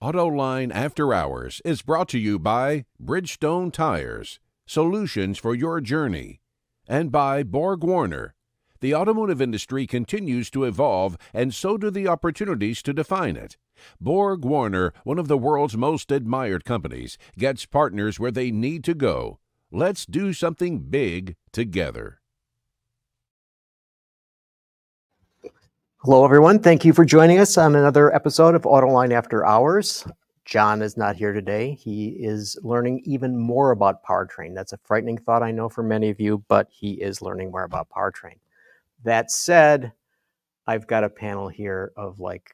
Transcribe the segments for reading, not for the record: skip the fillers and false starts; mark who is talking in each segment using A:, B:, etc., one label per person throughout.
A: Autoline After Hours is brought to you by Bridgestone Tires, solutions for your journey, and by Borg Warner. The automotive industry continues to evolve, and so do the opportunities to define it. Borg Warner, one of the world's most admired companies, gets partners where they need to go. Let's do something big together.
B: Hello, everyone. Thank you for joining us on another episode of Autoline After Hours. John is not here today. He is learning even more about powertrain. That's a frightening thought, I know, for many of you, but he is learning more about powertrain. That said, I've got a panel here of like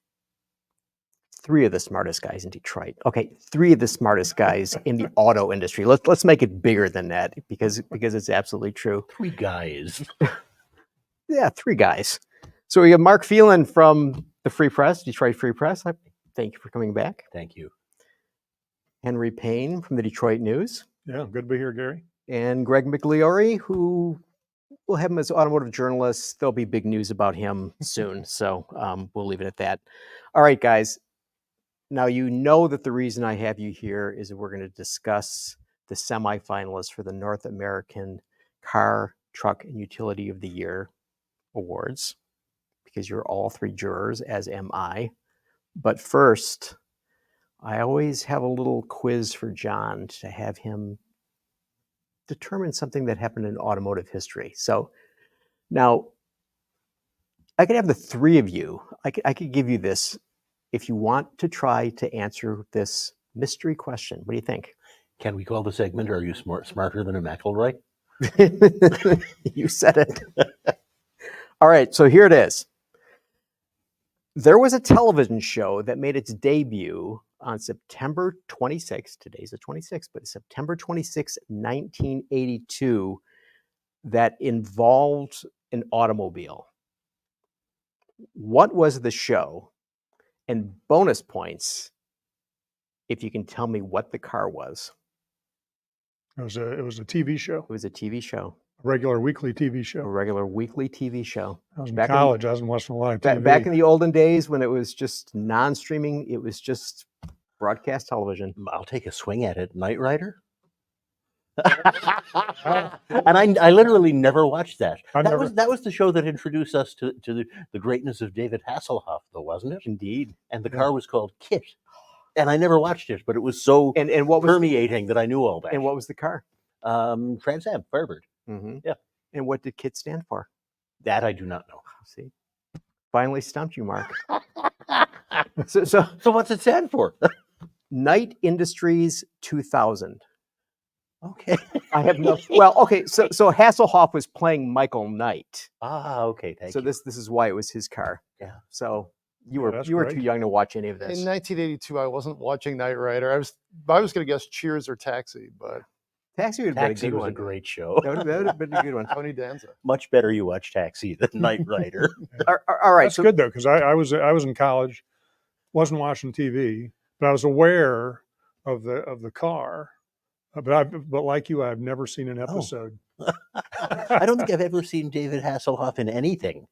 B: three of the smartest guys in Detroit. Okay, three of the smartest guys in the auto industry. Let's make it bigger than that because it's absolutely true.
C: Three guys.
B: Yeah, three guys. So we have Mark Phelan from the Free Press, Detroit Free Press. Thank you for coming back.
C: Thank you.
B: Henry Payne from the Detroit News.
D: Yeah, good to be here, Gary.
B: And Greg Migliore, who we'll have him as automotive journalist. There'll be big news about him soon. So we'll leave it at that. All right, guys. Now, you know that the reason I have you here is that we're going to discuss the semifinalists for the North American Car, Truck, and Utility of the Year awards, because you're all three jurors, as am I. But first, I always have a little quiz for John to have him determine something that happened in automotive history. So now, I could have the three of you, I could give you this if you want to try to answer this mystery question. What do you think?
C: Can we call the segment, Are You Smarter Than a McElroy?
B: You said it. All right, so here it is. There was a television show that made its debut on September 26th, today's the 26th, but September 26, 1982, that involved an automobile. What was the show? And bonus points if you can tell me what the car was.
D: It was a TV show,
B: It was a TV show,
D: a regular weekly TV
B: a
D: show.
B: regular weekly TV show.
D: I was in college. I wasn't watching a lot of TV.
B: Back in the olden days when it was just non-streaming, it was just broadcast television.
C: I'll take a swing at it. Knight Rider? And I literally never watched that. That was the show that introduced us to the greatness of David Hasselhoff, though, wasn't it?
B: Indeed.
C: And the car was called Kit. And I never watched it, but it was so
B: And what was
C: permeating that I knew all that.
B: and what was the car?
C: Trans Am, Firebird.
B: Mm-hmm.
C: Yeah.
B: And what did KIT stand for?
C: That I do not know.
B: See, finally stumped you, Mark. So
C: what's it stand for?
B: Knight Industries 2000.
C: Okay.
B: I have no. Well, okay. So Hasselhoff was playing Michael Knight.
C: Ah, okay. Thank
B: So
C: you.
B: this is why it was his car.
C: Yeah.
B: So you
D: Yeah,
B: were
D: that's
B: you were
D: great.
B: too young to watch any of
E: In
B: this.
E: 1982, I wasn't watching Knight Rider. I was going to guess Cheers or Taxi, but
B: Taxi would have been a
C: Taxi
B: good
C: was
B: one.
C: a great show.
B: That would have been a good one.
E: Tony Danza.
C: Much better you watch Taxi than Knight Rider.
B: All right.
D: That's good though, because I was in college, wasn't watching TV, but I was aware of the car. But like you, I've never seen an episode.
C: I don't think I've ever seen David Hasselhoff in anything.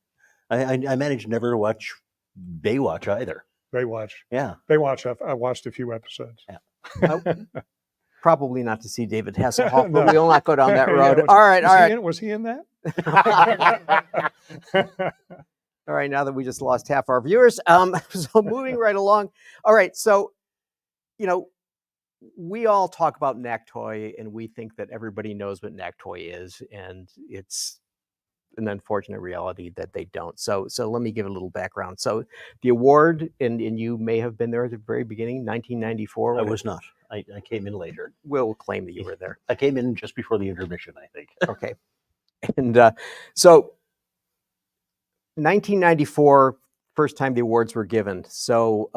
C: I managed never to watch Baywatch either.
D: Baywatch.
C: Yeah.
D: Baywatch. I watched a few episodes.
B: Probably not to see David Hasselhoff,
D: No.
B: but we'll not go down that
D: Yeah,
B: road. All right.
D: Was he in that?
B: All right, now that we just lost half our viewers, so moving right along. All right, so, we all talk about NACTOY, and we think that everybody knows what NACTOY is, and it's an unfortunate reality that they don't. So let me give a little background. So the award, and you may have been there at the very beginning, 1994.
C: I was not. I came in later.
B: We'll claim that you were there.
C: I came in just before the intermission, I think.
B: Okay. And so 1994, first time the awards were given. So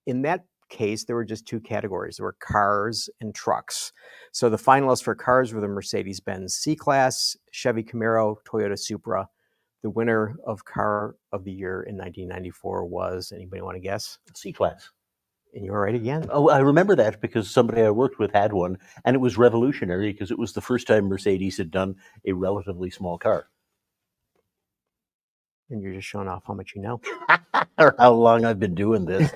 B: in that case, there were just two categories. There were cars and trucks. So the finalists for cars were the Mercedes-Benz C-Class, Chevy Camaro, Toyota Supra. The winner of Car of the Year in 1994 was, anybody want to guess?
C: C-Class.
B: And you're right again.
C: Oh, I remember that because somebody I worked with had one, and it was revolutionary because it was the first time Mercedes had done a relatively small car.
B: And you're just showing off how much you know.
C: Or how long I've been doing this.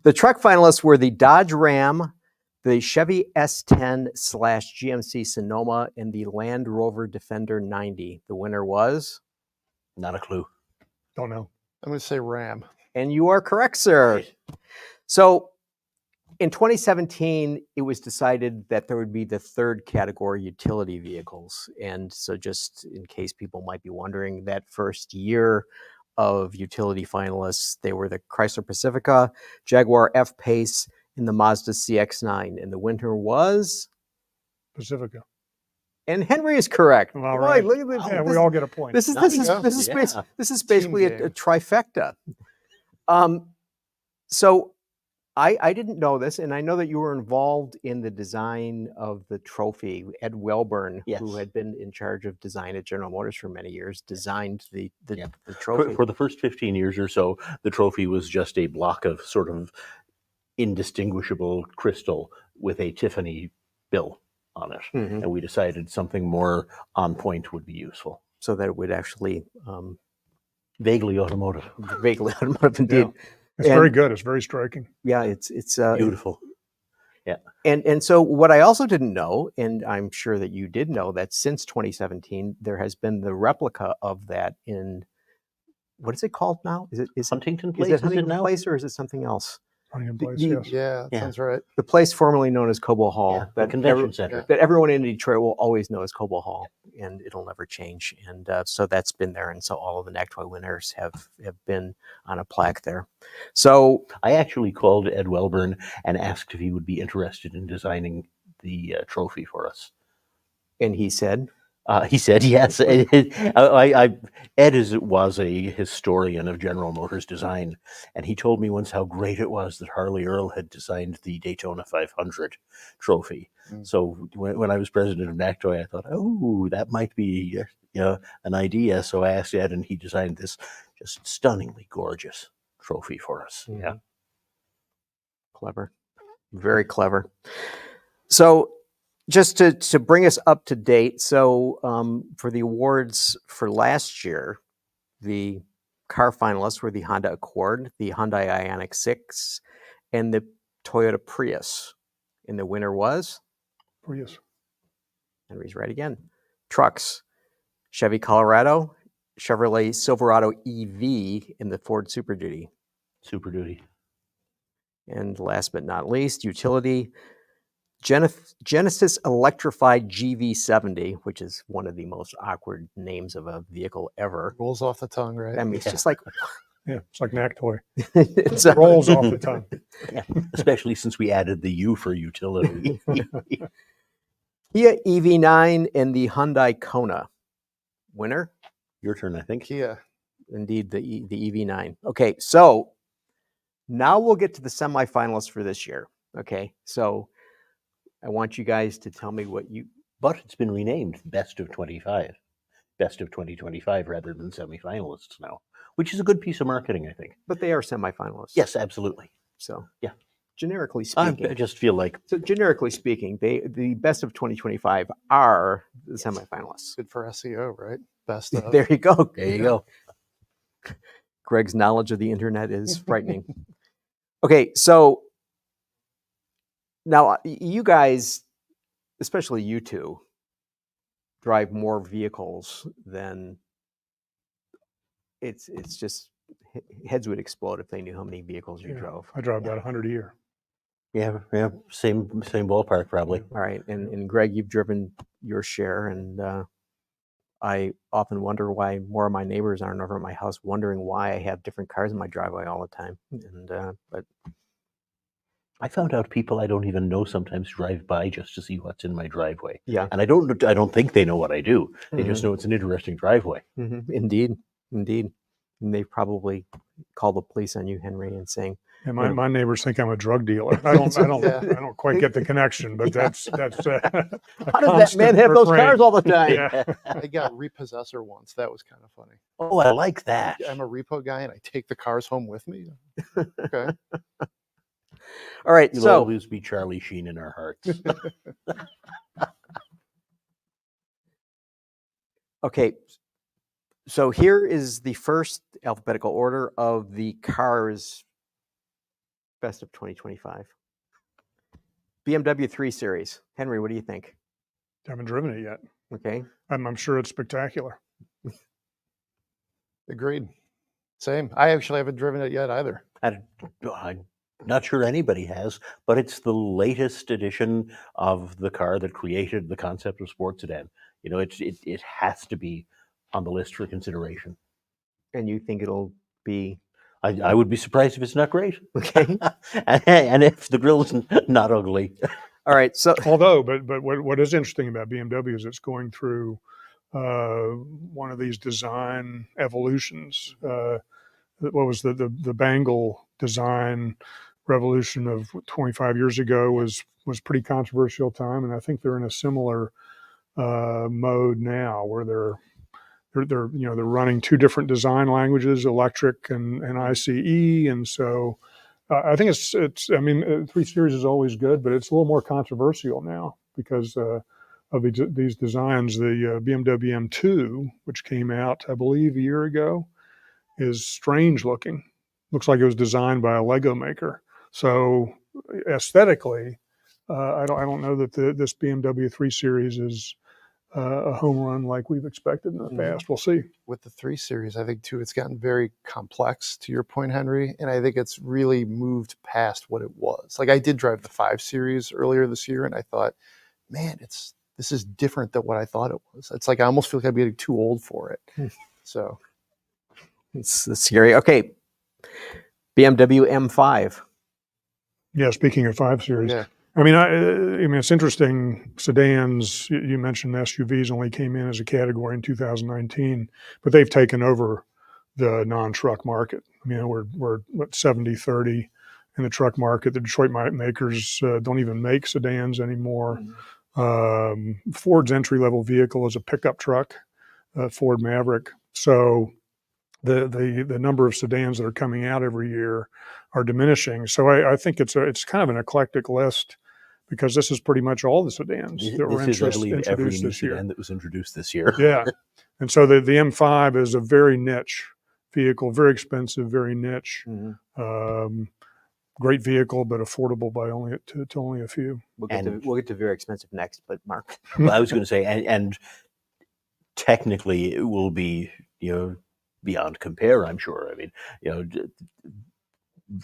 B: The truck finalists were the Dodge Ram, the Chevy S10/GMC Sonoma, and the Land Rover Defender 90. The winner was?
C: Not a clue.
D: Don't know.
E: I'm going to say Ram.
B: And you are correct, sir. So in 2017, it was decided that there would be the third category, utility vehicles. And so just in case people might be wondering, that first year of utility finalists, they were the Chrysler Pacifica, Jaguar F-Pace, and the Mazda CX-9. And the winner was?
D: Pacifica.
B: And Henry is correct.
D: All
B: Boy,
D: right.
B: look at this.
D: Yeah, we all get a point.
B: This is basically a trifecta. So I didn't know this, and I know that you were involved in the design of the trophy. Ed Welburn, who had been in charge of design at General Motors for many years, designed the trophy.
C: For the first 15 years or so, the trophy was just a block of sort of indistinguishable crystal with a Tiffany bill on it.
B: Mhm.
C: And we decided something more on point would be useful.
B: So that it would actually
C: vaguely automotive.
B: Vaguely automotive, indeed.
D: Yeah. It's very good. It's very striking.
B: Yeah, it's
C: beautiful. Yeah.
B: And so what I also didn't know, and I'm sure that you did know, that since 2017 there has been the replica of that in, what is it called now? Is it
C: Huntington Place?
B: Is it Huntington Place, or is it something else?
D: Huntington Place,
B: The-
D: yes.
E: Yeah, that sounds right.
B: The place formerly known as Cobo Hall,
C: Yeah, the convention center.
B: that everyone in Detroit will always know as Cobo Hall, and it'll never change. And so that's been there, and so all of the NACTOY winners have been on a plaque there. So
C: I actually called Ed Welburn and asked if he would be interested in designing the trophy for us.
B: And he said
C: yes. Ed was a historian of General Motors design, and he told me once how great it was that Harley Earl had designed the Daytona 500 trophy. So when I was president of NACTOY, I thought, oh, that might be an idea. So I asked Ed, and he designed this just stunningly gorgeous trophy for us.
B: Mm-hmm.
C: Yeah,
B: clever, very clever. So, just to bring us up to date, so for the awards for last year, the car finalists were the Honda Accord, the Hyundai Ioniq 6, and the Toyota Prius. And the winner was?
D: Prius.
B: Henry's right again. Trucks, Chevy Colorado, Chevrolet Silverado EV, and the Ford Super Duty.
C: Super Duty.
B: And last but not least, utility, Genesis Electrified GV70, which is one of the most awkward names of a vehicle ever.
E: Rolls off the tongue, right?
B: I mean, it's just like...
D: Yeah, it's like NACTOY.
B: It
D: rolls off the tongue.
C: Yeah, especially since we added the U for utility.
B: Kia EV9 and the Hyundai Kona. Winner?
C: Your turn, I think.
E: Kia.
B: Indeed, the EV9. Okay, so now we'll get to the semifinalists for this year. Okay, so I want you guys to tell me what you...
C: But it's been renamed Best of 25. Best of 2025 rather than semifinalists now, which is a good piece of marketing, I think.
B: But they are semifinalists.
C: Yes, absolutely.
B: So,
C: yeah.
B: Generically speaking...
C: I just feel like...
B: So, generically speaking, the Best of 2025 are the semifinalists.
E: Good for SEO, right? Best of.
B: There you go.
C: There you go.
B: Greg's knowledge of the internet is frightening. Okay, so now you guys, especially you two, drive more vehicles than it's just heads would explode if they knew how many vehicles you drove.
D: I drive about 100 a year.
C: Yeah, same ballpark probably.
B: All right, and Greg, you've driven your share, and I often wonder why more of my neighbors aren't over at my house wondering why I have different cars in my driveway all the time. And but
C: I found out people I don't even know sometimes drive by just to see what's in my driveway.
B: Yeah,
C: and I don't think they know what I do. They just know it's an interesting driveway.
B: Mm-hmm. Indeed. And they probably call the police on you, Henry, and saying,
D: And my neighbors think I'm a drug dealer. I don't quite get the connection, but that's
B: how does that man have those cars all the time?
D: Yeah.
E: I got repossessor once. That was kind of funny.
C: Oh, I like that.
E: I'm a repo guy, and I take the cars home with me. Okay.
B: All right,
C: You'll
B: so
C: always be Charlie Sheen in our hearts.
B: okay, so here is the first alphabetical order of the cars Best of 2025. BMW 3 Series. Henry, what do you think?
D: Haven't driven it yet.
B: Okay.
D: I'm sure it's spectacular.
E: Agreed. Same. I actually haven't driven it yet either.
C: I'm not sure anybody has, but it's the latest edition of the car that created the concept of sports sedan. You know, it has to be on the list for consideration.
B: And you think it'll be
C: I would be surprised if it's not great.
B: okay?
C: And if the grill's not ugly.
B: All right. So
D: Although, but what is interesting about BMW is it's going through one of these design evolutions. What was the Bangle design revolution of 25 years ago was pretty controversial time, and I think they're in a similar mode now where they're running two different design languages, electric and ICE, and so I think it's. I mean, 3 Series is always good, but it's a little more controversial now because of these designs. The BMW M2, which came out, I believe, a year ago, is strange looking. Looks like it was designed by a Lego maker. So aesthetically, I don't know that this BMW 3 Series is a home run like we've expected in the past. We'll see.
E: With the 3 Series, I think too, it's gotten very complex, to your point, Henry, and I think it's really moved past what it was. Like, I did drive the 5 Series earlier this year, and I thought, man, this is different than what I thought it was. It's like I almost feel like I'm getting too old for it. So
B: it's scary. Okay. BMW M5.
D: Yeah, speaking of 5 Series,
E: yeah,
D: I mean, it's interesting. Sedans, you mentioned SUVs only came in as a category in 2019, but they've taken over the non-truck market. I mean, we're what 70-30 in the truck market. The Detroit makers don't even make sedans anymore. Ford's entry-level vehicle is a pickup truck, Ford Maverick. So the number of sedans that are coming out every year are diminishing. So I think it's kind of an eclectic list because this is pretty much all the sedans that were
C: This is, I believe, every
D: introduced
C: new
D: this year.
C: sedan that was introduced this year.
D: Yeah. And so the M5 is a very niche vehicle, very expensive, very niche. Great vehicle, but affordable by only to only a few.
B: We'll get to very expensive next, but Mark.
C: Well, I was going to say, and technically it will be, beyond compare, I'm sure. I mean,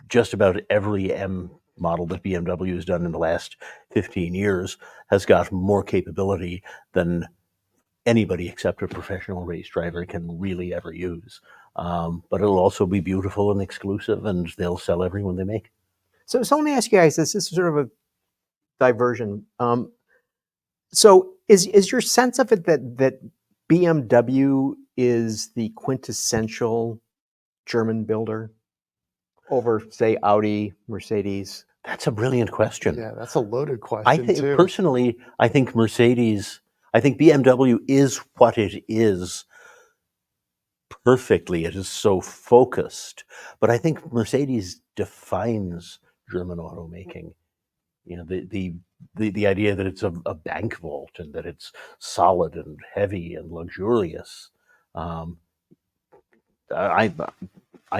C: just about every M model that BMW has done in the last 15 years has got more capability than anybody except a professional race driver can really ever use. But it'll also be beautiful and exclusive, and they'll sell every one they make. So
B: let me ask you guys this. This is sort of a diversion. So is your sense of it that BMW is the quintessential German builder over, say, Audi, Mercedes?
C: That's a brilliant question.
E: Yeah, that's a loaded question too.
C: Personally, I think BMW is what it is perfectly. It is so focused. But I think Mercedes defines German automaking. The idea that it's a bank vault and that it's solid and heavy and luxurious. I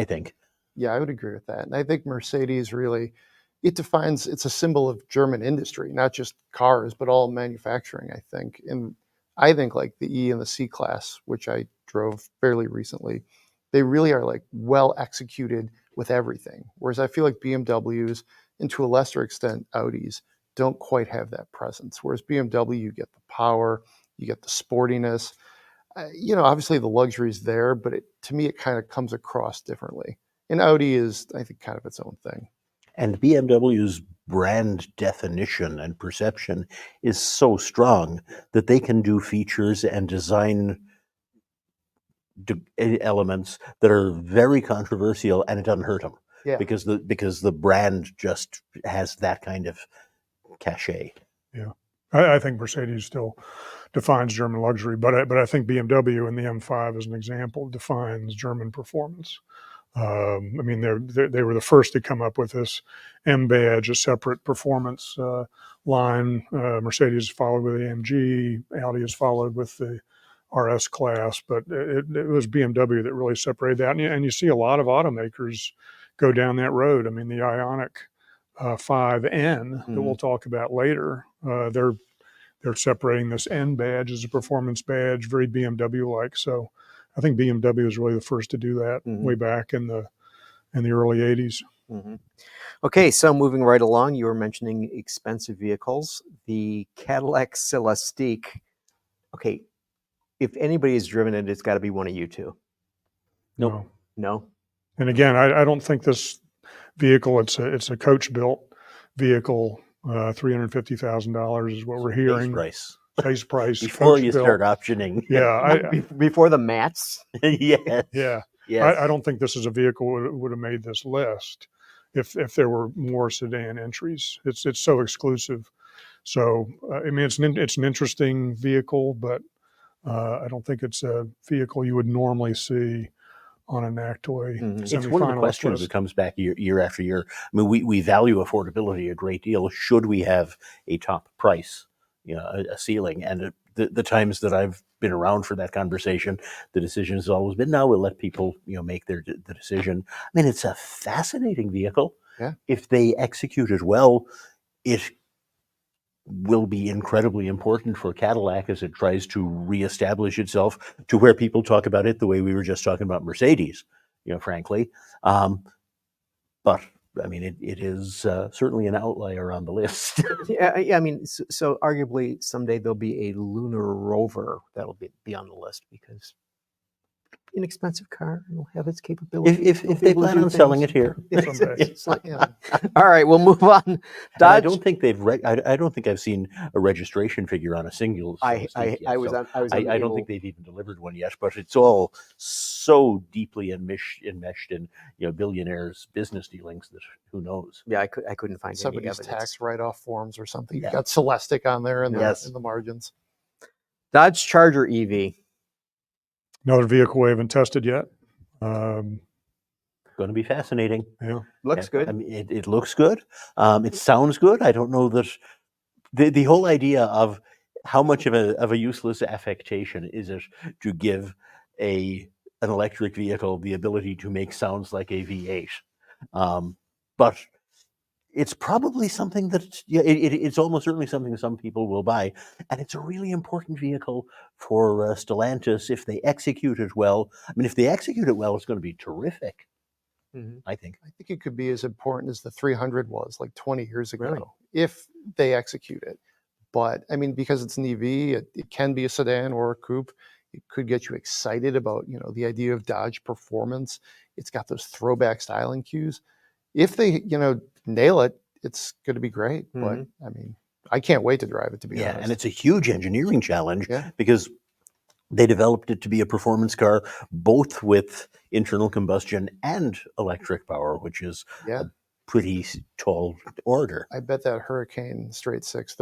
C: think.
E: Yeah, I would agree with that. And I think Mercedes really, it's a symbol of German industry, not just cars, but all manufacturing, I think. And I think like the E and the C class, which I drove fairly recently, they really are like well executed with everything. Whereas I feel like BMWs, and to a lesser extent Audis, don't quite have that presence. Whereas BMW, you get the power, you get the sportiness. Obviously the luxury is there, but to me it kind of comes across differently. And Audi is, I think, kind of its own thing.
C: And BMW's brand definition and perception is so strong that they can do features and design elements that are very controversial, and it doesn't hurt them.
E: Yeah.
C: Because the brand just has that kind of cachet.
D: Yeah, I think Mercedes still defines German luxury, but I think BMW and the M5 as an example defines German performance. I mean, they were the first to come up with this M badge, a separate performance line. Mercedes followed with the AMG, Audi has followed with the RS class, but it was BMW that really separated that. And you see a lot of automakers go down that road. I mean, the Ioniq 5N that we'll talk about later, they're separating this N badge as a performance badge, very BMW-like. So I think BMW was really the first to do that way back in the early 80s.
B: Okay, so moving right along, you were mentioning expensive vehicles. The Cadillac Celestiq. Okay, if anybody has driven it, it's got to be one of you two.
C: Nope.
B: No?
D: And again, I don't think this vehicle, it's a coach-built vehicle. $350,000 is what we're hearing. Face price.
C: Before you start optioning.
D: Yeah.
B: Before the mats?
C: Yes.
D: Yeah.
C: Yes.
D: I don't think this is a vehicle that would have made this list if there were more sedan entries. It's so exclusive. So, I mean, it's an interesting vehicle, but I don't think it's a vehicle you would normally see on a NACTOY semifinalist
C: It's one of the questions that comes back year after year. I mean, we value affordability a great deal. Should we have a top price, a ceiling? And the times that I've been around for that conversation, the decision has always been, no, we'll let people, make the decision. I mean, it's a fascinating vehicle.
E: Yeah.
C: If they execute it well, it will be incredibly important for Cadillac as it tries to reestablish itself to where people talk about it the way we were just talking about Mercedes, frankly. But I mean, it is certainly an outlier on the list.
B: Yeah, I mean, so arguably someday there'll be a lunar rover that'll be on the list because inexpensive car and will have its capabilities.
C: If they plan on selling it here.
B: It's like, all right, we'll move on.
C: I don't think I don't think I've seen a registration figure on a single.
B: I
C: don't think they've even delivered one yet. But it's all so deeply enmeshed in billionaires' business dealings that who knows?
B: Yeah, I couldn't find
E: somebody's
B: any evidence.
E: tax write-off forms or something.
C: Yeah.
E: You got Celestiq on there in the margins.
B: Dodge Charger EV.
D: Another vehicle we haven't tested yet.
C: Going to be fascinating.
D: Yeah.
B: Looks good.
C: I mean, it looks good. It sounds good. I don't know that the whole idea of how much of a useless affectation is it to give an electric vehicle the ability to make sounds like a V8. But it's probably something that it's almost certainly something some people will buy, and it's a really important vehicle for Stellantis if they execute it well. I mean, if they execute it well, it's going to be terrific. I think
E: it could be as important as the 300 was like 20 years ago,
B: Really?
E: if they execute it. But I mean, because it's an EV, it can be a sedan or a coupe. It could get you excited about the idea of Dodge performance. It's got those throwback styling cues. If they nail it, it's going to be great. But I mean, I can't wait to drive it, to be honest.
C: and it's a huge engineering challenge
E: Yeah.
C: because they developed it to be a performance car, both with internal combustion and electric power, which is a pretty tall order.
E: I bet that Hurricane Straight Six,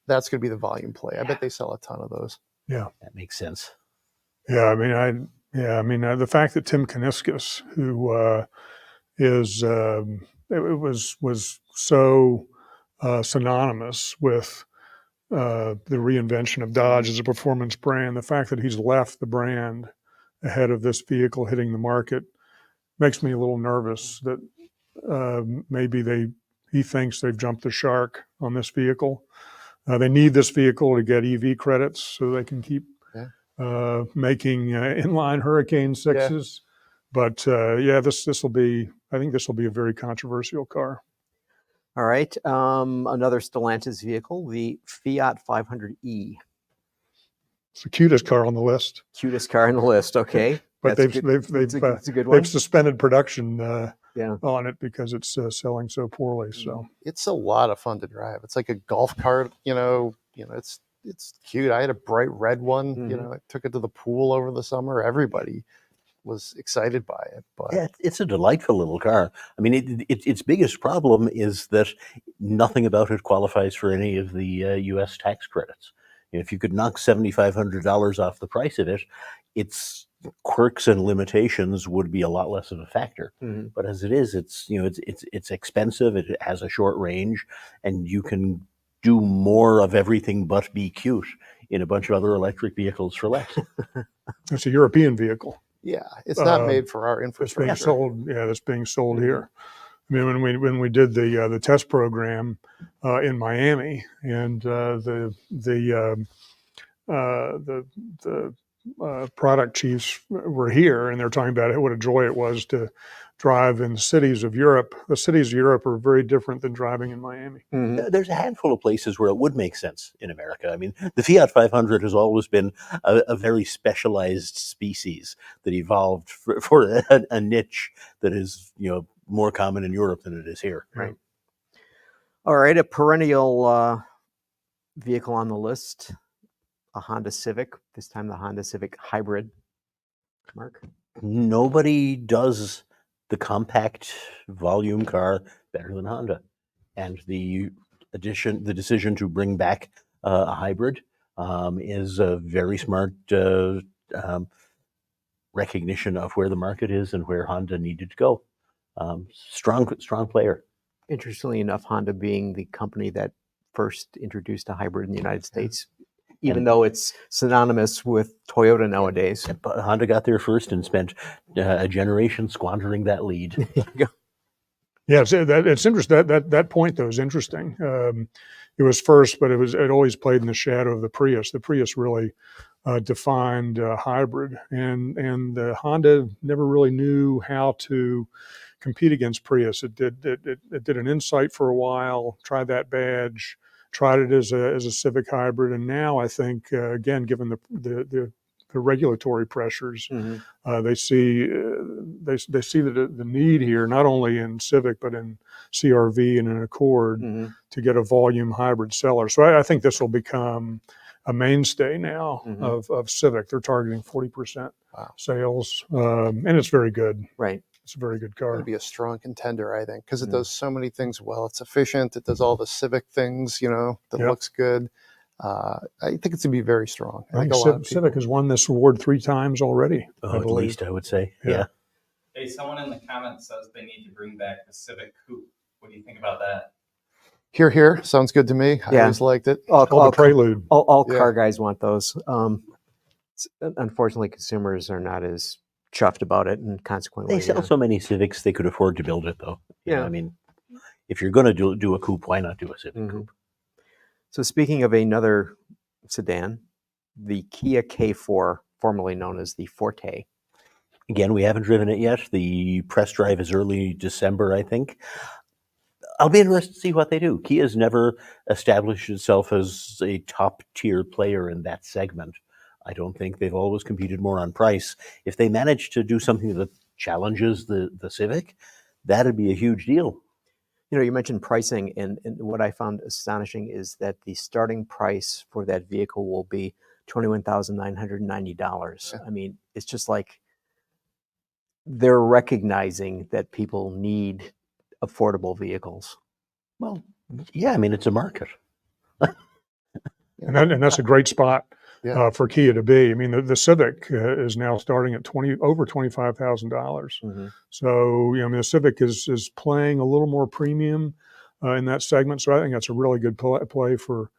E: that's gonna be the volume play. I bet they sell a ton of those.
D: Yeah.
C: That makes sense.
D: Yeah. I mean, the fact that Tim Kuniskis, who was so synonymous with the reinvention of Dodge as a performance brand, the fact that he's left the brand ahead of this vehicle hitting the market makes me a little nervous that maybe he thinks they've jumped the shark on this vehicle. They need this vehicle to get EV credits so they can keep making inline Hurricane Sixes. But this will be. I think this will be a very controversial car.
B: All right. Another Stellantis vehicle, the Fiat 500e.
D: It's the cutest car on the list.
B: Cutest car on the list. Okay.
D: But
B: it's a good one.
D: They've suspended production on it because it's selling so poorly. So
E: it's a lot of fun to drive. It's like a golf cart. It's cute. I had a bright red one. I took it to the pool over the summer. Everybody was excited by it. But
C: it's a delightful little car. I mean, its biggest problem is that nothing about it qualifies for any of the U.S. tax credits. If you could knock $7,500 off the price of it, its quirks and limitations would be a lot less of a factor. But as it is, it's expensive. It has a short range, and you can do more of everything but be cute in a bunch of other electric vehicles for less.
D: It's a European vehicle.
E: Yeah, it's not
D: Um,
E: made for our
D: that's being
E: infrastructure.
D: sold. Yeah, that's being sold
E: Mhm.
D: here. I mean, when we did the test program in Miami, and the product chiefs were here, and they're talking about what a joy it was to drive in the cities of Europe. The cities of Europe are very different than driving in Miami.
B: Mhm.
C: There's a handful of places where it would make sense in America. I mean, the Fiat 500 has always been a very specialized species that evolved for a niche that is, more common in Europe than it is here.
B: Right. All right, a perennial vehicle on the list, a Honda Civic, this time the Honda Civic Hybrid. Mark?
C: Nobody does the compact volume car better than Honda, and the decision to bring back a hybrid is a very smart recognition of where the market is and where Honda needed to go. Strong player.
B: Interestingly enough, Honda being the company that first introduced a hybrid in the United States, even though it's synonymous with Toyota nowadays.
C: But Honda got there first and spent a generation squandering that lead.
D: Yeah, it's interesting. That point though is interesting. It was first, but it always played in the shadow of the Prius. The Prius really defined hybrid, and Honda never really knew how to compete against Prius. It did an Insight for a while, tried that badge, tried it as a Civic hybrid, and now I think again, given the regulatory pressures, they see the need here, not only in Civic but in CRV and in Accord, to get a volume hybrid seller. So I think this will become a mainstay now of Civic. They're targeting 40% sales, and it's very good.
B: Right.
D: It's a very good
E: It's
D: car.
E: going to be a strong contender, I think, because it does so many things well. It's efficient. It does all the Civic things, that looks good. I think it's going to be very strong.
D: I think Civic has won this award 3 times already.
C: At least, I would say. Yeah.
F: Hey, someone in the comments says they need to bring back the Civic Coupe. What do you think about that?
E: Here. Sounds good to me. I
B: Yeah.
E: always liked it.
D: All the Prelude.
B: All car guys want those. Unfortunately, consumers are not as chuffed about it, and consequently,
C: They sell so many Civics, they could afford to build it, though.
B: Yeah.
C: I mean, if you're going to do a coupe, why not do a Civic coupe?
B: So speaking of another sedan, the Kia K4, formerly known as the Forte.
C: Again, we haven't driven it yet. The press drive is early December, I think. I'll be interested to see what they do. Kia's never established itself as a top-tier player in that segment. I don't think they've always competed more on price. If they manage to do something that challenges the Civic, that'd be a huge deal.
B: You mentioned pricing, and what I found astonishing is that the starting price for that vehicle will be $21,990. I mean, it's just like they're recognizing that people need affordable vehicles.
C: Well, yeah, I mean, it's a market.
D: And that's a great spot for Kia to be. I mean, the Civic is now starting at over $25,000. So, the Civic is playing a little more premium in that segment. So I think that's a really good play for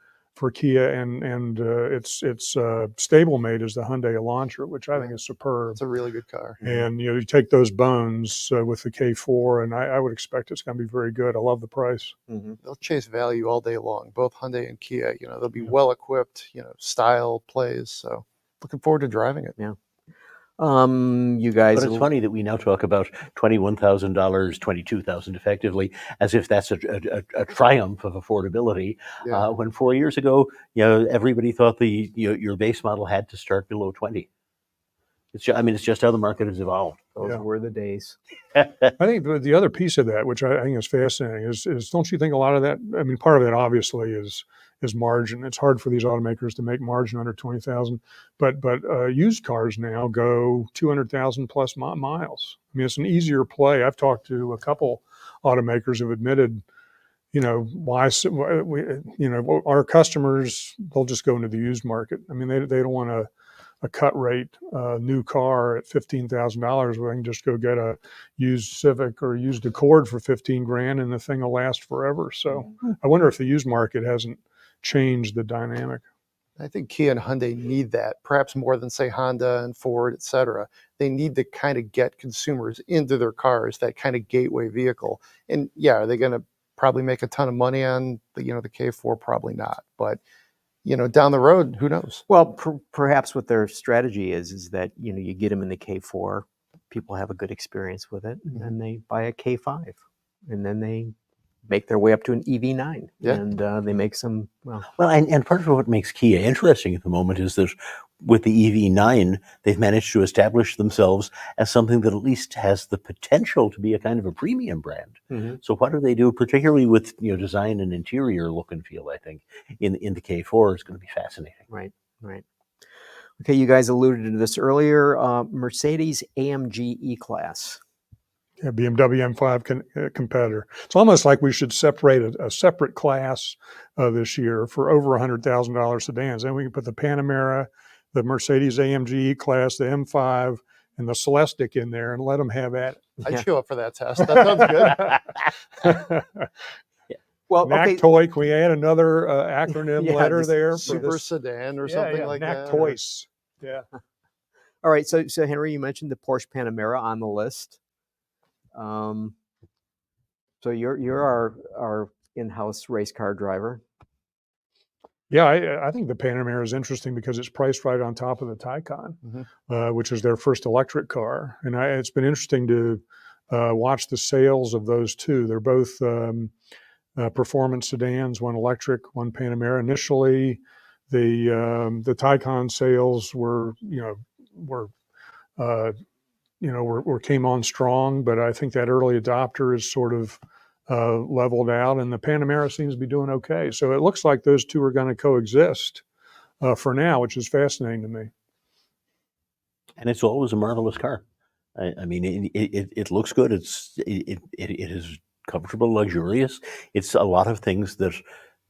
D: Kia, and it's stablemate as the Hyundai Elantra, which I think is superb.
E: It's a really good car.
D: And you take those bones with the K4, and I would expect it's going to be very good. I love the price.
E: They'll chase value all day long, both Hyundai and Kia. They'll be well equipped. Style plays. So looking forward to driving it.
B: Yeah. You guys.
C: But it's funny that we now talk about $21,000, $22,000 effectively, as if that's a triumph of affordability. When 4 years ago, everybody thought your base model had to start below 20. It's just how the market has evolved.
B: Those were the days.
D: I think the other piece of that, which I think is fascinating, is don't you think a lot of that? I mean, part of it obviously is margin. It's hard for these automakers to make margin under 20,000, but used cars now go 200,000 plus miles. I mean, it's an easier play. I've talked to a couple automakers who've admitted, our customers, they'll just go into the used market. I mean, they don't want a cut rate new car at $15,000 where they can just go get a used Civic or a used Accord for $15,000 and the thing will last forever. So I wonder if the used market hasn't changed the dynamic.
E: I think Kia and Hyundai need that, perhaps more than, say, Honda and Ford, et cetera. They need to kind of get consumers into their cars, that kind of gateway vehicle. And yeah, are they going to probably make a ton of money on the K4? Probably not. But down the road, who knows?
B: Well, perhaps what their strategy is that you get them in the K4, people have a good experience with it, and then they buy a K5, and then they make their way up to an EV9, and they make some
C: and part of what makes Kia interesting at the moment is that with the EV9, they've managed to establish themselves as something that at least has the potential to be a kind of a premium brand.
B: Mm-hmm.
C: So what do they do, particularly with design and interior look and feel? I think in the K4 is going to be fascinating.
B: Right. Okay, you guys alluded to this earlier. Mercedes AMG E-Class.
D: Yeah, BMW M5 competitor. It's almost like we should separate a separate class this year for over $100,000 sedans. Then we can put the Panamera, the Mercedes AMG E-Class, the M5, and the Celestiq in there and let them have at it.
E: I'd show up for that test. That sounds good.
B: Well,
D: NACTOY, can we add another acronym letter there?
E: Super sedan or something like that?
D: NACTOYs. Yeah.
B: All right. So Henry, you mentioned the Porsche Panamera on the list. So you're our in-house race car driver.
D: Yeah, I think the Panamera is interesting because it's priced right on top of the Taycan, which is their first electric car. And it's been interesting to watch the sales of those two. They're both performance sedans, one electric, one Panamera. Initially, the Taycan sales were came on strong, but I think that early adopter is sort of leveled out, and the Panamera seems to be doing okay. So it looks like those two are going to coexist for now, which is fascinating to me.
C: And it's always a marvelous car. I mean, it looks good. It is comfortable, luxurious. It's a lot of things that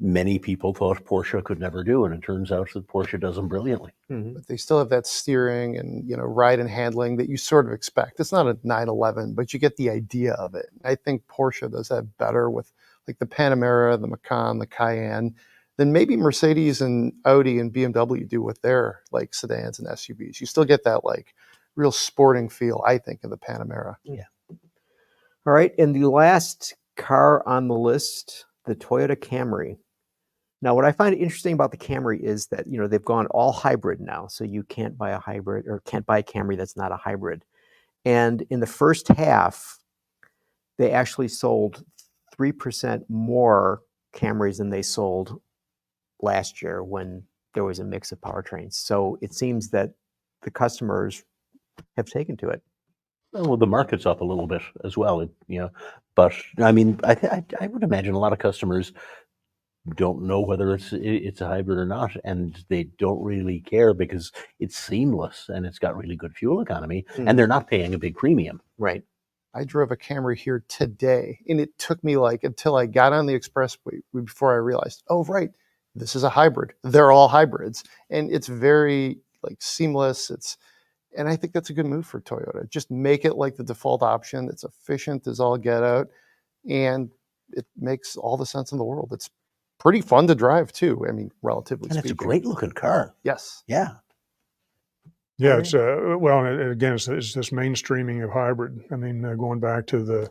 C: many people thought Porsche could never do, and it turns out that Porsche does them brilliantly.
B: Mm-hmm.
E: But they still have that steering and ride and handling that you sort of expect. It's not a 911, but you get the idea of it. I think Porsche does that better with like the Panamera, the Macan, the Cayenne, than maybe Mercedes and Audi and BMW do with their like sedans and SUVs. You still get that like real sporting feel, I think, in the Panamera.
B: Yeah. All right, and the last car on the list, the Toyota Camry. Now, what I find interesting about the Camry is that, they've gone all hybrid now. So you can't buy a hybrid or can't buy a Camry that's not a hybrid. And in the first half, they actually sold 3% more Camrys than they sold last year when there was a mix of powertrains. So it seems that the customers have taken to it.
C: Well, the market's up a little bit as well, But I mean, I would imagine a lot of customers don't know whether it's a hybrid or not, and they don't really care because it's seamless and it's got really good fuel economy, and they're not paying a big premium.
B: Right.
E: I drove a Camry here today, and it took me until I got on the expressway before I realized, oh, right, this is a hybrid. They're all hybrids, and it's very seamless. And I think that's a good move for Toyota. Just make it like the default option. It's efficient as all get out, and it makes all the sense in the world. It's pretty fun to drive too. I mean, relatively speaking.
C: And it's a great looking car.
E: Yes.
C: Yeah.
D: Yeah, it's again, it's this mainstreaming of hybrid. I mean, going back to the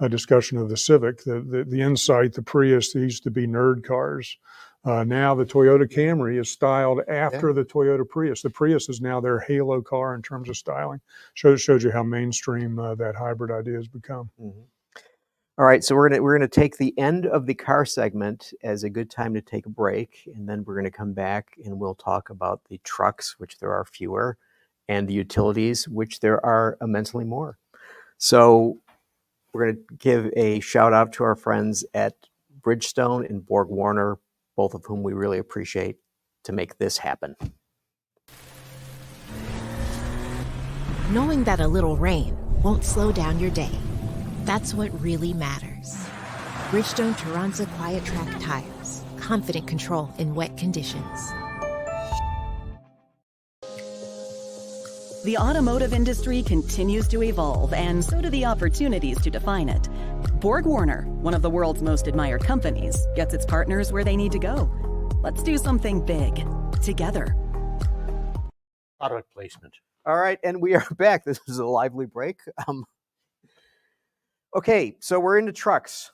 D: discussion of the Civic, the Insight, the Prius, these used to be nerd cars. Now the Toyota Camry is styled after the Toyota Prius. The Prius is now their halo car in terms of styling. Shows you how mainstream that hybrid idea has become.
B: Mm-hmm. All right, so we're gonna take the end of the car segment as a good time to take a break, and then we're gonna come back and we'll talk about the trucks, which there are fewer, and the utilities, which there are immensely more. So we're gonna give a shout out to our friends at Bridgestone and Borg Warner, both of whom we really appreciate to make this happen.
G: Knowing that a little rain won't slow down your day. That's what really matters. Bridgestone Turanza Quiet Track tires. Confident control in wet conditions.
H: The automotive industry continues to evolve, and so do the opportunities to define it. Borg Warner, one of the world's most admired companies, gets its partners where they need to go. Let's do something big. together.
C: Product placement.
B: All right, and we are back. This was a lively break. Okay, so we're into trucks.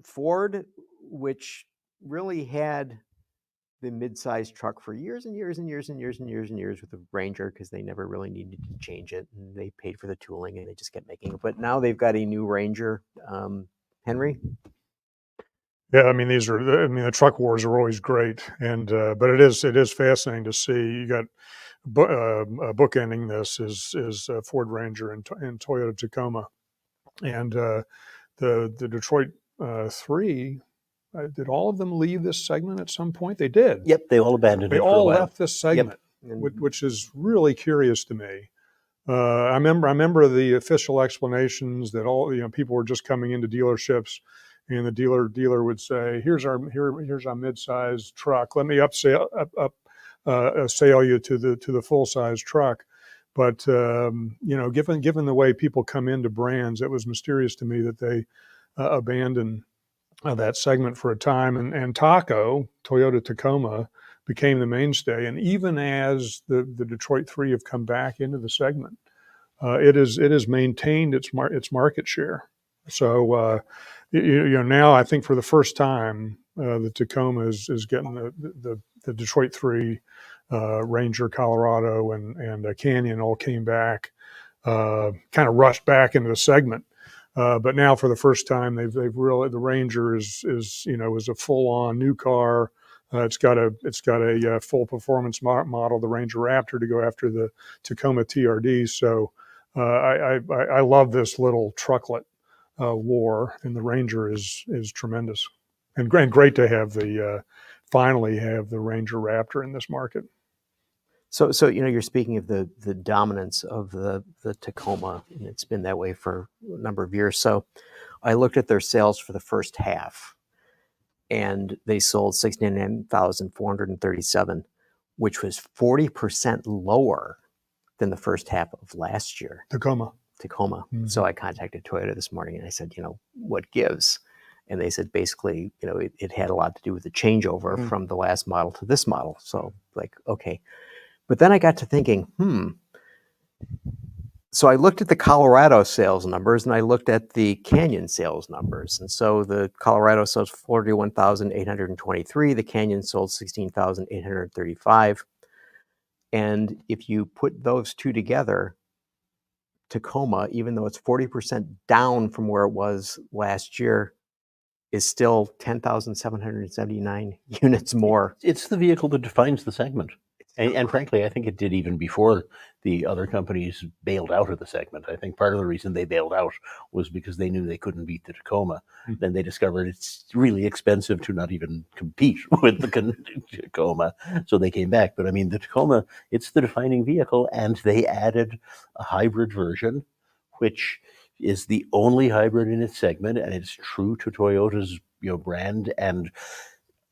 B: Ford, which really had the mid-sized truck for years and years and years and years and years and years with the Ranger, because they never really needed to change it, and they paid for the tooling and they just kept making it. But now they've got a new Ranger. Henry?
D: Yeah, I mean, the truck wars are always great, and but it is fascinating to see. You got bookending this is Ford Ranger and Toyota Tacoma, and the Detroit 3. Did all of them leave this segment at some point? They did.
C: Yep, they all abandoned
D: They
C: it for a
D: all
C: while.
D: left this segment,
B: Yep.
D: which is really curious to me. I remember the official explanations that all people were just coming into dealerships, and the dealer would say, "Here's our mid-sized truck. Let me upsell you to the full-size truck." But given the way people come into brands, it was mysterious to me that they abandoned that segment for a time. And Toyota Tacoma became the mainstay. And even as the Detroit 3 have come back into the segment, it has maintained its market share. So now I think for the first time the Tacoma is getting the Detroit 3, Ranger, Colorado, and Canyon all came back, kind of rushed back into the segment. But now, for the first time, they've really, the Ranger is a full-on new car. It's got a full performance model, the Ranger Raptor, to go after the Tacoma TRD. So I love this little trucklet war, and the Ranger is tremendous, and great to have finally have the Ranger Raptor in this market.
B: So you're speaking of the dominance of the Tacoma, and it's been that way for a number of years. So I looked at their sales for the first half, and they sold 69,437, which was 40% lower than the first half of last year.
D: Tacoma.
B: Mm-hmm. So I contacted Toyota this morning and I said, what gives? And they said basically, it had a lot to do with the changeover from the last model to this model. So okay. But then I got to thinking, So I looked at the Colorado sales numbers and I looked at the Canyon sales numbers. And so the Colorado sold 41,823. The Canyon sold 16,835. And if you put those two together, Tacoma, even though it's 40% down from where it was last year, is still 10,779 units more.
C: It's the vehicle that defines the segment. And frankly, I think it did even before the other companies bailed out of the segment. I think part of the reason they bailed out was because they knew they couldn't beat the Tacoma. Then they discovered it's really expensive to not even compete with the Tacoma. So they came back. But I mean, the Tacoma, it's the defining vehicle, and they added a hybrid version, which is the only hybrid in its segment, and it's true to Toyota's brand. And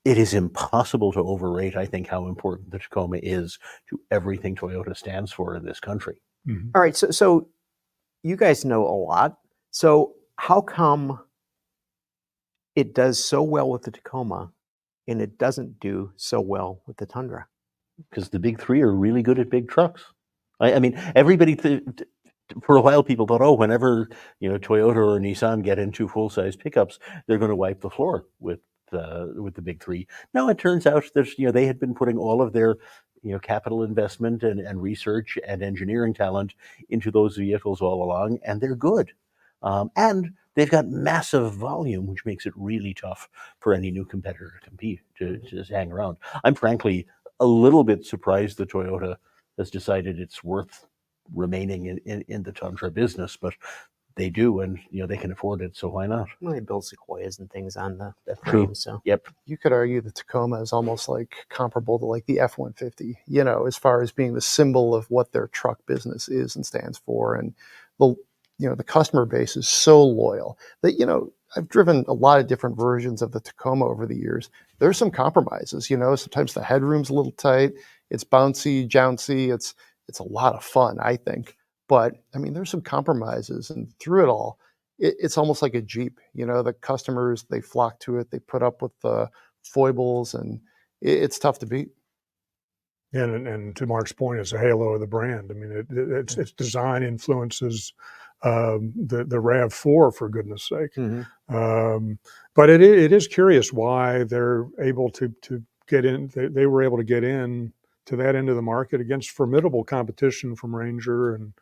C: it is impossible to overrate, I think, how important the Tacoma is to everything Toyota stands for in this country.
B: Mm-hmm. All right, so you guys know a lot. So how come it does so well with the Tacoma and it doesn't do so well with the Tundra?
C: Because the big three are really good at big trucks. I mean, everybody for a while, people thought, whenever Toyota or Nissan get into full-size pickups, they're going to wipe the floor with the big three. Now it turns out that they had been putting all of their capital investment and research and engineering talent into those vehicles all along, and they're good. And they've got massive volume, which makes it really tough for any new competitor to compete, to just hang around. I'm frankly a little bit surprised that Toyota has decided it's worth remaining in the Tundra business, but they do, and they can afford it, so why not?
B: Well, they build Sequoias and things on the frame. So
C: yep,
E: you could argue the Tacoma is almost like comparable to like the F-150, as far as being the symbol of what their truck business is and stands for, and the customer base is so loyal that I've driven a lot of different versions of the Tacoma over the years. There's some compromises, sometimes the headroom's a little tight, it's bouncy, jouncy, it's a lot of fun, I think. But I mean, there's some compromises, and through it all, it's almost like a Jeep. The customers, they flock to it, they put up with the foibles, and it's tough to beat.
D: And to Mark's point, it's a halo of the brand. I mean, its design influences the RAV4, for goodness sake. But it is curious why they're able to get in. They were able to get in to that end of the market against formidable competition from Ranger and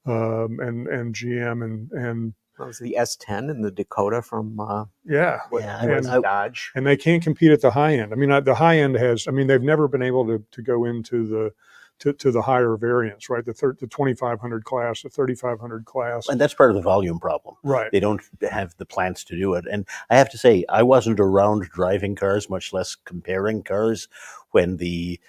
D: GM and
B: That was the S10 and the Dakota from
D: yeah,
B: Dodge.
D: and they can't compete at the high end. I mean, the high end has. I mean, they've never been able to go into the higher variants, right? The 2500 class, the 3500 class,
C: and that's part of the volume problem.
D: Right.
C: They don't have the plants to do it. And I have to say, I wasn't around driving cars, much less comparing cars, when the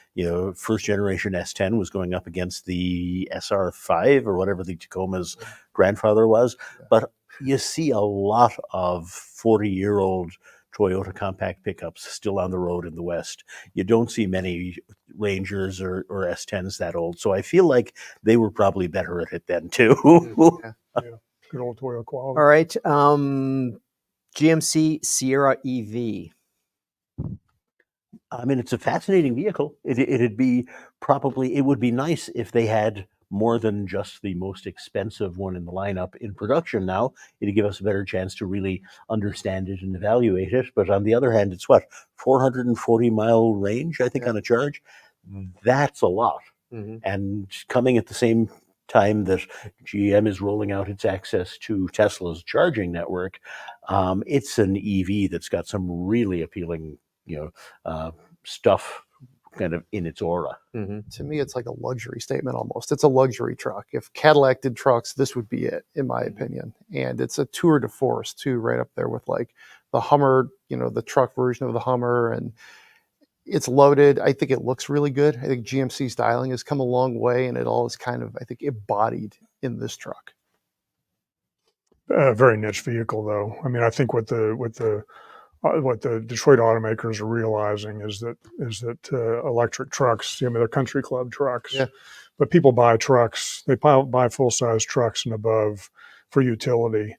C: first generation S10 was going up against the SR5 or whatever the Tacoma's grandfather was. But you see a lot of 40-year-old Toyota compact pickups still on the road in the West. You don't see many Rangers or S10s that old. So I feel like they were probably better at it then too.
D: Yeah. Good old Toyota quality.
B: All right. GMC Sierra EV.
C: I mean, it's a fascinating vehicle. It would be nice if they had more than just the most expensive one in the lineup in production now. It'd give us a better chance to really understand it and evaluate it. But on the other hand, it's 440-mile range, I think, on a charge. That's a lot. And coming at the same time that GM is rolling out its access to Tesla's charging network, it's an EV that's got some really appealing stuff kind of in its aura.
E: To me, it's like a luxury statement almost. It's a luxury truck. If Cadillac did trucks, this would be it, in my opinion. And it's a tour de force too, right up there with like the Hummer, the truck version of the Hummer, and it's loaded. I think it looks really good. I think GMC styling has come a long way, and it all is kind of, I think, embodied in this truck.
D: Very niche vehicle, though. I mean, I think what the Detroit automakers are realizing is that electric trucks, they're country club trucks, but people buy trucks. They buy full size trucks and above for utility.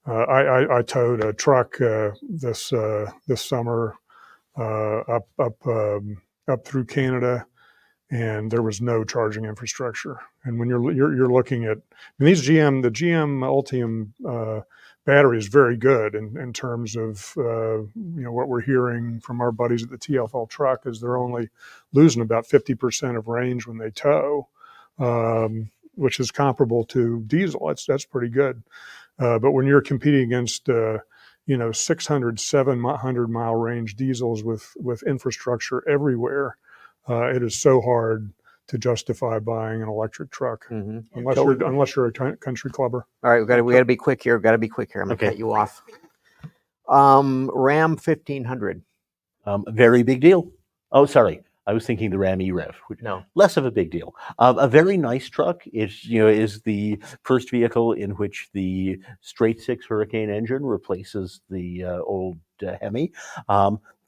D: I towed a truck this summer up through Canada, and there was no charging infrastructure. And when you're looking at, the GM Ultium battery is very good in terms of what we're hearing from our buddies at the TFL truck is they're only losing about 50% of range when they tow, which is comparable to diesel. That's pretty good. But when you're competing against 600, 700 mile range diesels with infrastructure everywhere, it is so hard to justify buying an electric truck unless you're a country clubber.
B: All right, we got to be quick here. I'm gonna cut you off. Ram 1500.
C: Very big deal. Oh, sorry. I was thinking the Ram E-Rev.
B: No,
C: less of a big deal. A very nice truck. It is the first vehicle in which the straight six Hurricane engine replaces the old Hemi.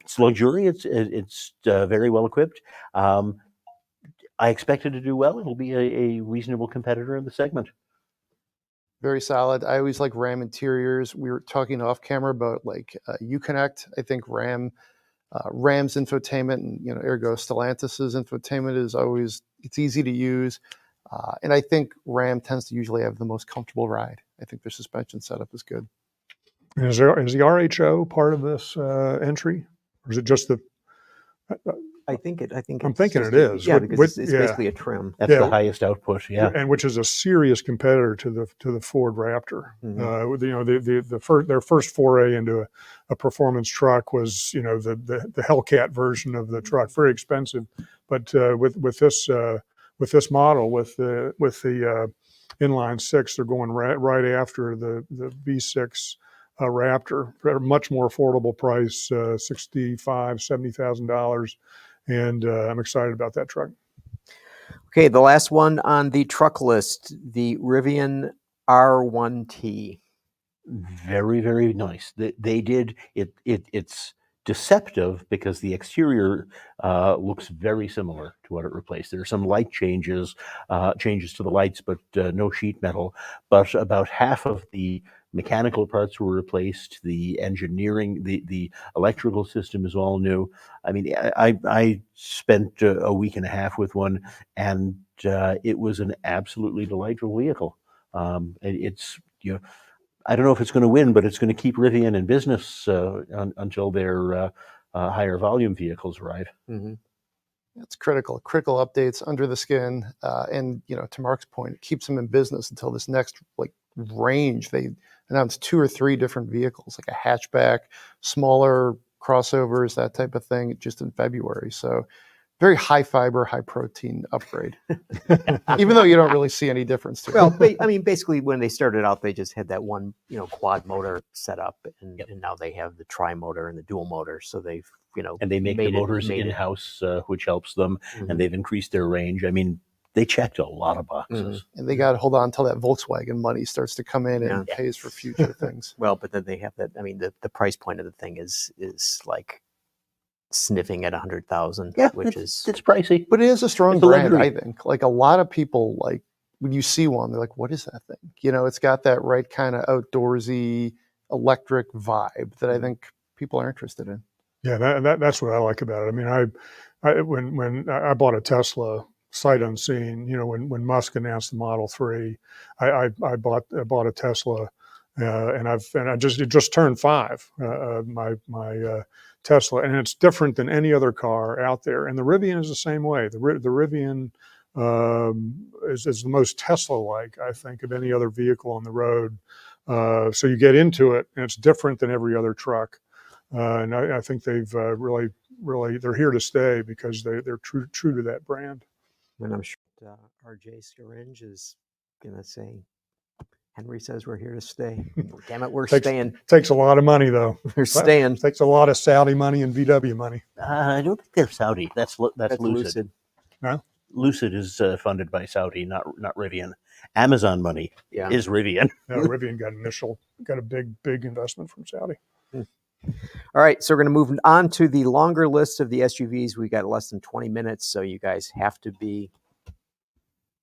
C: It's luxurious. It's very well equipped. I expect it to do well. It'll be a reasonable competitor in the segment.
E: Very solid. I always like Ram interiors. We were talking off camera about like Uconnect. I think Ram's infotainment and ergo Stellantis's infotainment is always, it's easy to use. And I think Ram tends to usually have the most comfortable ride. I think their suspension setup is good.
D: Is the RHO part of this entry, or is it just the?
B: I'm thinking
D: it is.
B: Yeah, because it's basically a trim.
C: That's the highest output. Yeah,
D: and which is a serious competitor to the Ford Raptor. Their first foray into a performance truck was the Hellcat version of the truck, very expensive. But with this model with the inline six, they're going right after the V6 Raptor at a much more affordable price, $65,000-$70,000. And I'm excited about that truck.
B: Okay, the last one on the truck list, the Rivian R1T.
C: Very, very nice. They did it. It's deceptive because the exterior looks very similar to what it replaced. There are some light changes, changes to the lights, but no sheet metal. But about half of the mechanical parts were replaced. The engineering, the electrical system is all new. I mean, I spent a week and a half with one, and it was an absolutely delightful vehicle. It's, you know, I don't know if it's going to win, but it's going to keep Rivian in business until their higher volume vehicles arrive.
B: Mm-hmm.
E: It's critical updates under the skin, and to Mark's point, it keeps them in business until this next range. They announced 2 or 3 different vehicles, like a hatchback, smaller crossovers, that type of thing, just in February. So very high fiber, high protein upgrade, even though you don't really see any difference to it.
B: Well, I mean, basically, when they started out, they just had that one, quad motor set up, and now they have the tri-motor and the dual motor. So they've,
C: and they make the motors in-house, which helps them, and they've increased their range. I mean, they checked a lot of boxes.
E: And they got to hold on until that Volkswagen money starts to come in and pays for future things.
B: Well, but then they have that. I mean, the price point of the thing is like sniffing at 100,000, which is
C: it's pricey,
E: but it is a strong brand. I think, like, a lot of people, like, when you see one, they're like, "What is that thing?" It's got that right kind of outdoorsy electric vibe that I think people are interested in.
D: Yeah, that's what I like about it. I mean, when I bought a Tesla sight unseen, when Musk announced the Model 3, I bought a Tesla, and it just turned 5, my Tesla, and it's different than any other car out there. And the Rivian is the same way. The Rivian is the most Tesla-like, I think, of any other vehicle on the road. So you get into it, and it's different than every other truck. And I think they've really, they're here to stay because they're true to that brand.
B: And I'm sure RJ Scaringe is going to say, Henry says we're here to stay. Damn it, we're staying.
D: Takes a lot of money, though.
B: We're staying.
D: Takes a lot of Saudi money and VW money.
C: I don't think they're Saudi. That's Lucid.
D: No?
C: Lucid is funded by Saudi, not Rivian. Amazon money is Rivian.
D: No, Rivian got a big investment from Saudi.
B: All right, so we're going to move on to the longer list of the SUVs. We got less than 20 minutes, so you guys have to be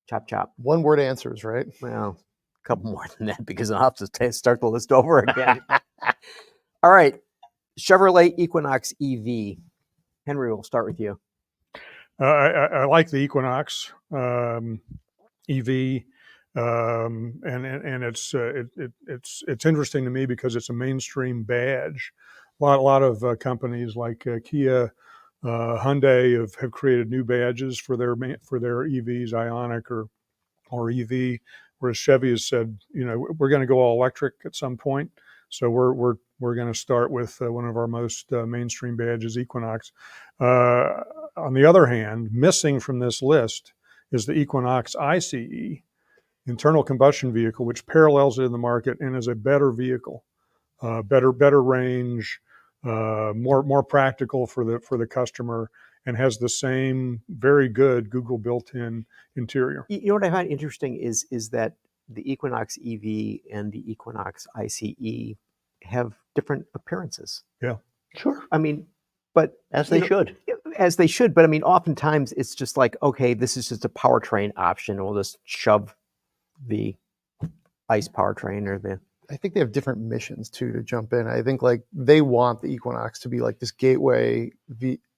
B: chop.
E: One word answers, right?
B: Well, a couple more than that because I'll have to start the list over again. All right, Chevrolet Equinox EV. Henry, we'll start with you.
D: I like the Equinox EV. And it's interesting to me because it's a mainstream badge. A lot of companies like Kia, Hyundai have created new badges for their EVs, Ioniq or EV, whereas Chevy has said, we're going to go all electric at some point. So we're going to start with one of our most mainstream badges, Equinox. On the other hand, missing from this list is the Equinox ICE, internal combustion vehicle, which parallels it in the market and is a better vehicle, better range, more practical for the customer, and has the same very good Google built-in interior.
B: You know what I find interesting is that the Equinox EV and the Equinox ICE have different appearances.
D: Yeah,
B: sure. I mean, but
C: as they should.
B: But I mean, oftentimes it's just like, okay, this is just a powertrain option. We'll just shove the ICE powertrain or the.
E: I think they have different missions too, to jump in. I think, like, they want the Equinox to be like this gateway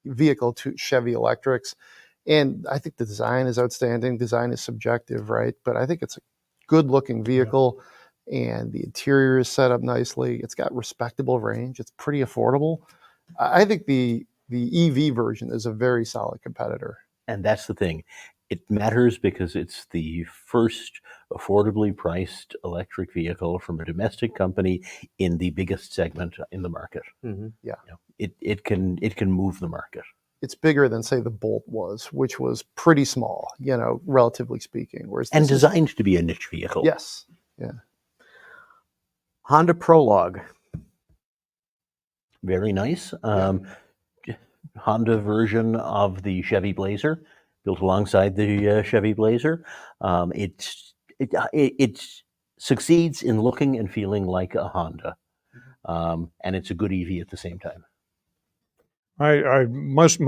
E: vehicle to Chevy electrics. And I think the design is outstanding. Design is subjective, right? But I think it's a good looking vehicle, and the interior is set up nicely. It's got respectable range. It's pretty affordable. I think the EV version is a very solid competitor.
C: And that's the thing. It matters because it's the first affordably priced electric vehicle from a domestic company in the biggest segment in the market.
B: Mm-hmm.
E: Yeah,
C: it can move the market.
E: It's bigger than, say, the Bolt was, which was pretty small, relatively speaking. Whereas
C: and designed to be a niche vehicle.
E: Yes. Yeah.
B: Honda Prologue.
C: Very nice. Honda version of the Chevy Blazer, built alongside the Chevy Blazer. It succeeds in looking and feeling like a Honda, and it's a good EV at the same time.
D: Most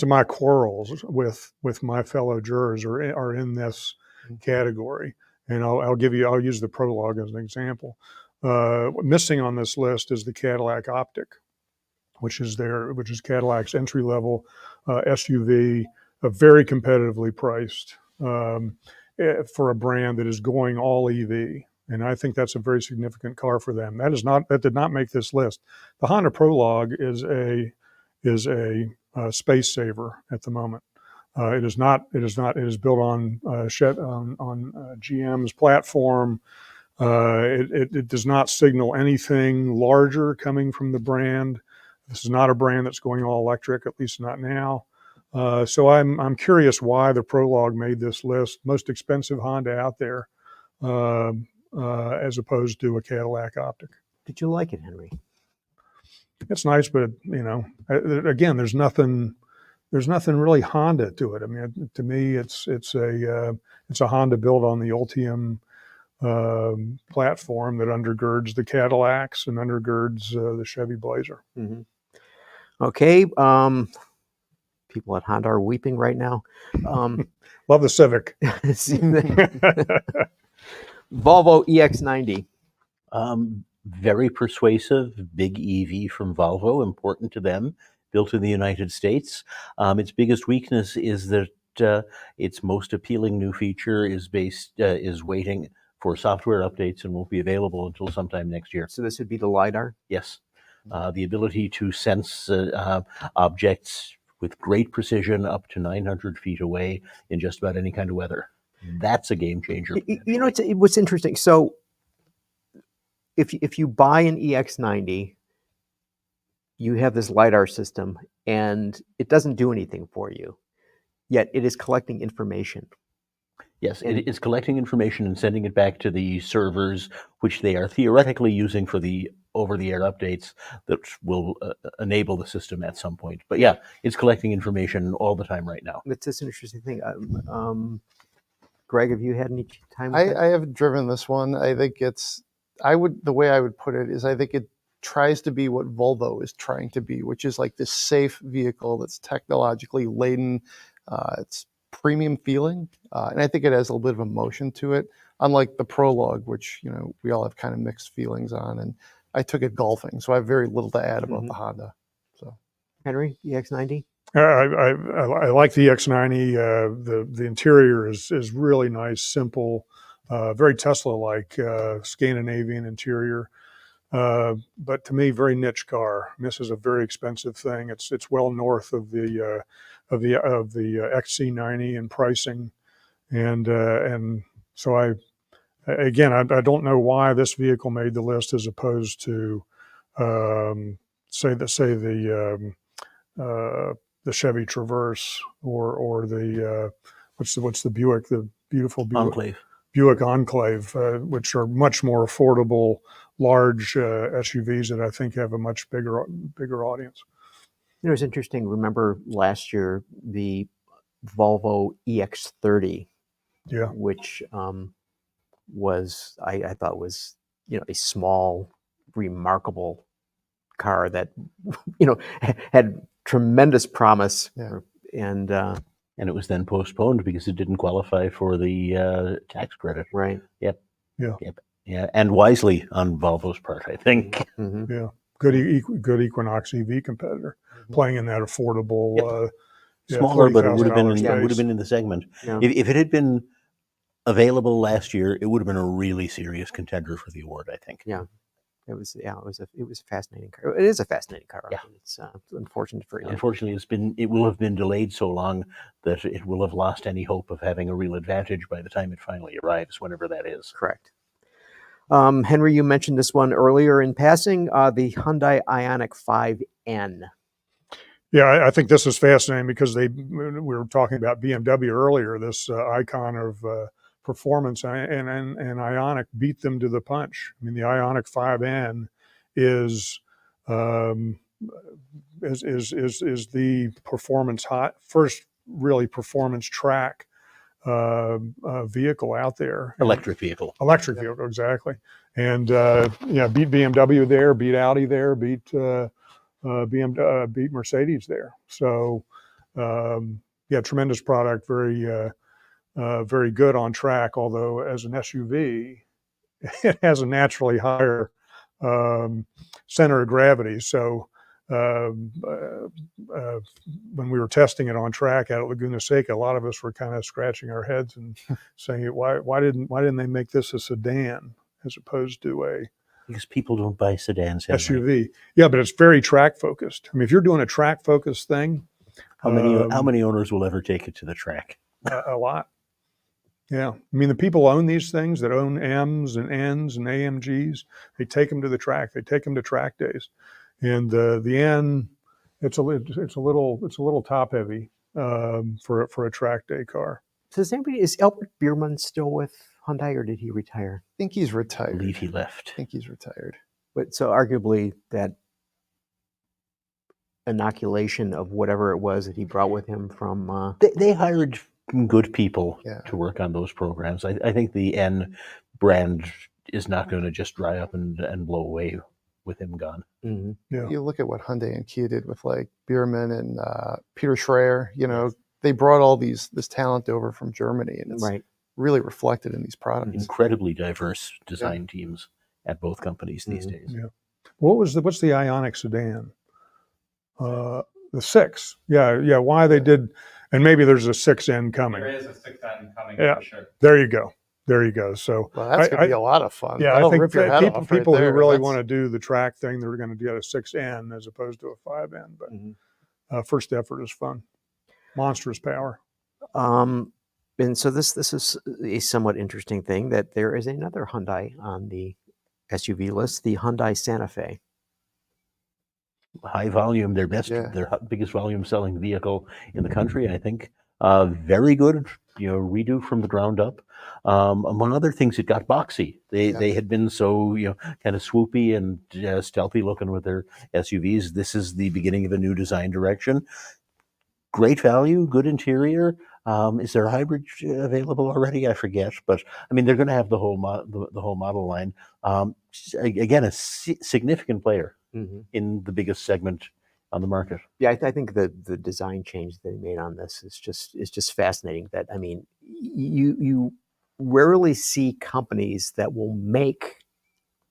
D: of my quarrels with my fellow jurors are in this category, and I'll use the prologue as an example. Missing on this list is the Cadillac Optic, which is Cadillac's entry level SUV, very competitively priced for a brand that is going all EV. And I think that's a very significant car for them. That did not make this list. The Honda Prologue is a space saver at the moment. It is not. It is built on GM's platform. It does not signal anything larger coming from the brand. This is not a brand that's going all electric, at least not now. So I'm curious why the Prologue made this list. Most expensive Honda out there, as opposed to a Cadillac Optic.
B: Did you like it, Henry?
D: It's nice, but again, there's nothing really Honda to it. I mean, to me, it's a Honda built on the Ultium platform that undergirds the Cadillacs and undergirds the Chevy Blazer.
B: Mm-hmm. Okay. People at Honda are weeping right now.
D: Love the Civic.
B: Volvo EX90.
C: Very persuasive, big EV from Volvo, important to them, built in the United States. Its biggest weakness is that its most appealing new feature is waiting for software updates and won't be available until sometime next year.
B: So this would be the LiDAR?
C: Yes. The ability to sense objects with great precision up to 900 feet away in just about any kind of weather. That's a game changer.
B: You know, what's interesting. So if you buy an EX90, you have this LiDAR system, and it doesn't do anything for you, yet it is collecting information.
C: Yes, it is collecting information and sending it back to the servers, which they are theoretically using for the over-the-air updates that will enable the system at some point. But yeah, it's collecting information all the time right now.
B: That's just an interesting thing. Greg, have you had any time with it?
E: I haven't driven this one. I think the way I would put it is I think it tries to be what Volvo is trying to be, which is like this safe vehicle that's technologically laden. It's premium feeling, and I think it has a little bit of emotion to it, unlike the Prologue, which we all have kind of mixed feelings on. And I took it golfing, so I have very little to add about the Honda. So,
B: Henry, EX90.
D: I like the EX90. The interior is really nice, simple, very Tesla-like, Scandinavian interior. But to me, very niche car. And this is a very expensive thing. It's well north of the XC90 in pricing, and so I don't know why this vehicle made the list as opposed to the Chevy Traverse or the what's the Buick, the beautiful Buick Enclave, which are much more affordable, large SUVs that I think have a much bigger audience.
B: It's interesting. Remember last year the Volvo EX30, which was I thought was a small, remarkable car that had tremendous promise, and
C: it was then postponed because it didn't qualify for the tax credit.
B: Right.
C: Yep.
D: Yeah.
C: Yep. Yeah, and wisely on Volvo's part, I think.
B: Mm-hmm.
D: Yeah. Good Equinox EV competitor, playing in that affordable,
C: smaller, but it would have been
D: space.
C: in the segment.
B: Yeah.
C: If it had been available last year, it would have been a really serious contender for the award, I think.
B: Yeah. It was a fascinating car. It is a fascinating car.
C: Yeah.
B: It's unfortunate for you.
C: Unfortunately, it will have been delayed so long that it will have lost any hope of having a real advantage by the time it finally arrives, whenever that is.
B: Correct. Henry, you mentioned this one earlier in passing, the Hyundai Ioniq 5N.
D: Yeah, I think this is fascinating because we were talking about BMW earlier, this icon of performance, and Ioniq beat them to the punch. I mean, the Ioniq 5N is the first really performance track vehicle out there.
C: Electric vehicle,
D: exactly. And beat BMW there, beat Audi there, beat beat Mercedes there. So yeah, tremendous product, very good on track. Although as an SUV, it has a naturally higher center of gravity. So when we were testing it on track out at Laguna Seca, a lot of us were kind of scratching our heads and saying, why didn't they make this a sedan as opposed to a
C: Because people don't buy sedans, Henry.
D: SUV? Yeah, but it's very track focused. I mean, if you're doing a track focused thing,
C: How many owners will ever take it to the track?
D: a lot. Yeah, I mean, the people own these things that own M's and N's and AMGs. They take them to the track. They take them to track days, and the N, it's a little top heavy for a track day car.
B: So is Albert Biermann still with Hyundai, or did he retire?
E: I think he's
C: I
E: retired.
C: believe he left.
E: I think he's retired.
B: But so arguably that inoculation of whatever it was that he brought with him from
C: They hired good people
E: Yeah.
C: to work on those programs. I think the N brand is not going to just dry up and blow away with him gone.
B: Mhm.
D: Yeah,
E: You look at what Hyundai and Kia did with like Biermann and Peter Schreier. You know, they brought all this talent over from Germany, and it's
B: right.
E: really reflected in these products.
C: Incredibly diverse design teams at both companies these
B: Mhm.
C: days.
D: yeah. What's the Ioniq sedan? The 6. Yeah. Why they did, and maybe there's a 6N coming.
F: There is a 6N coming
D: Yeah.
F: for sure.
D: There you go. So
E: Well, that's gonna be a lot of fun.
D: yeah,
E: That'll
D: I think
E: rip your head
D: people,
E: off right
D: people who
E: there.
D: really
E: That's-
D: want to do the track thing, they're going to get a 6N as opposed to a 5N. But
B: Mhm.
D: first effort is fun. Monstrous power.
B: And so this is a somewhat interesting thing that there is another Hyundai on the SUV list, the Hyundai Santa Fe.
C: High volume, their biggest volume selling vehicle in the country, I think. Very good, redo from the ground up. Among other things, it got boxy. They had been so kind of swoopy and stealthy looking with their SUVs. This is the beginning of a new design direction. Great value, good interior. Is there a hybrid available already? I forget, but I mean they're going to have the whole model line. Again, a significant player in the biggest segment on the market.
B: Yeah, I think the design change they made on this is just fascinating. That I mean, you rarely see companies that will make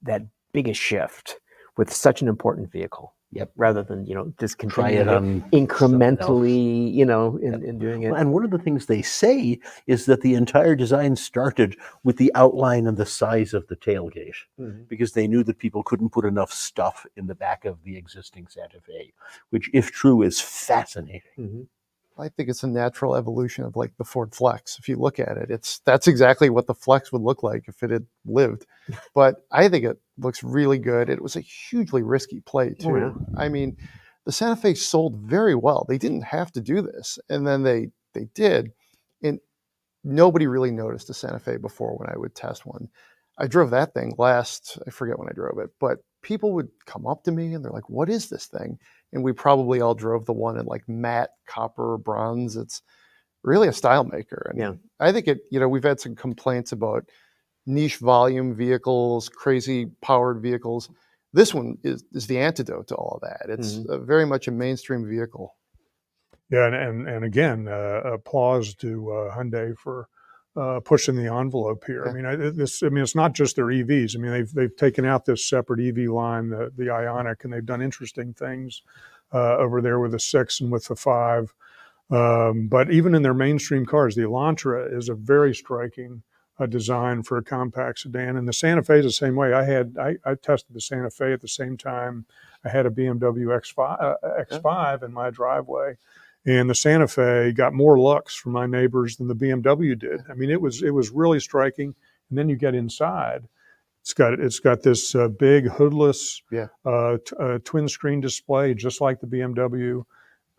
B: that biggest shift with such an important vehicle.
C: Yep.
B: Rather than just
C: Try
B: continue
C: it on
B: incrementally, in doing it.
C: And one of the things they say is that the entire design started with the outline and the size of the tailgate, because they knew that people couldn't put enough stuff in the back of the existing Santa Fe, which, if true, is fascinating.
E: I think it's a natural evolution of like the Ford Flex. If you look at it, that's exactly what the Flex would look like if it had lived. But I think it looks really good. It was a hugely risky play too.
B: Oh, yeah.
E: I mean, the Santa Fe sold very well. They didn't have to do this, and then they did. And nobody really noticed a Santa Fe before when I would test one. I drove that thing I forget when I drove it, but people would come up to me and they're like, "What is this thing?" And we probably all drove the one in like matte copper bronze. It's really a style maker. And
B: Yeah.
E: I think we've had some complaints about niche volume vehicles, crazy powered vehicles. This one is the antidote to all of that. It's very much a mainstream vehicle.
D: Yeah, and again, applause to Hyundai for pushing the envelope here.
E: Yeah.
D: I mean, it's not just their EVs. I mean, they've taken out this separate EV line, the Ioniq, and they've done interesting things over there with the 6 and with the 5. But even in their mainstream cars, the Elantra is a very striking design for a compact sedan, and the Santa Fe is the same way. I tested the Santa Fe at the same time I had a BMW X5 in my driveway. And the Santa Fe got more looks from my neighbors than the BMW did. I mean, it was really striking. And then you get inside, it's got this big hoodless twin screen display, just like the BMW,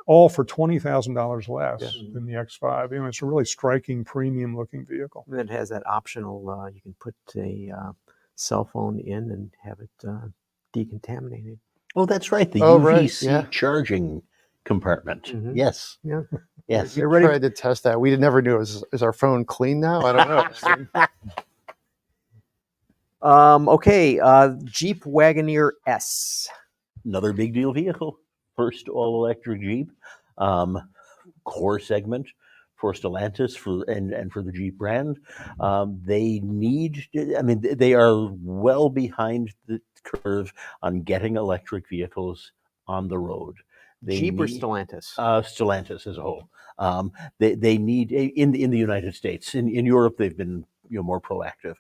D: all for $20,000 less than the X5. It's a really striking, premium looking vehicle.
B: And it has that optional. You can put a cell phone in and have it decontaminated.
C: Oh, that's right. The
E: right,
C: UVC
E: yeah.
C: charging compartment. Yes.
B: Yeah.
C: Yes.
E: We tried to test that. We never knew. Is our phone clean now? I don't know.
B: Okay, Jeep Wagoneer S.
C: Another big deal vehicle, first all-electric Jeep, core segment for Stellantis and for the Jeep brand. They need, I mean, they are well behind the curve on getting electric vehicles on the road. They
B: Jeep or
C: need,
B: Stellantis?
C: Stellantis as a whole. They need in the United States. In Europe, they've been more proactive,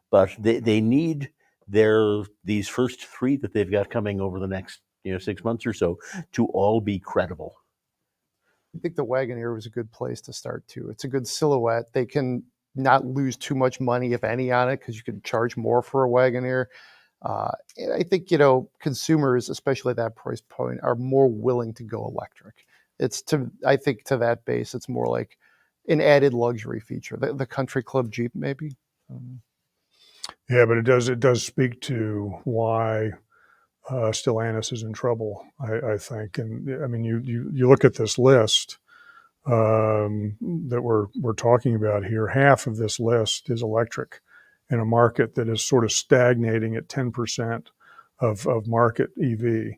C: but they need these first three that they've got coming over the next 6 months or so to all be credible.
E: I think the Wagoneer was a good place to start too. It's a good silhouette. They can not lose too much money, if any, on it because you can charge more for a Wagoneer. And I think consumers, especially at that price point, are more willing to go electric. I think to that base, it's more like an added luxury feature. The country club Jeep, maybe.
D: Yeah, but it does speak to why Stellantis is in trouble, I think. And I mean, you look at this list that we're talking about here. Half of this list is electric in a market that is sort of stagnating at 10% of market EV.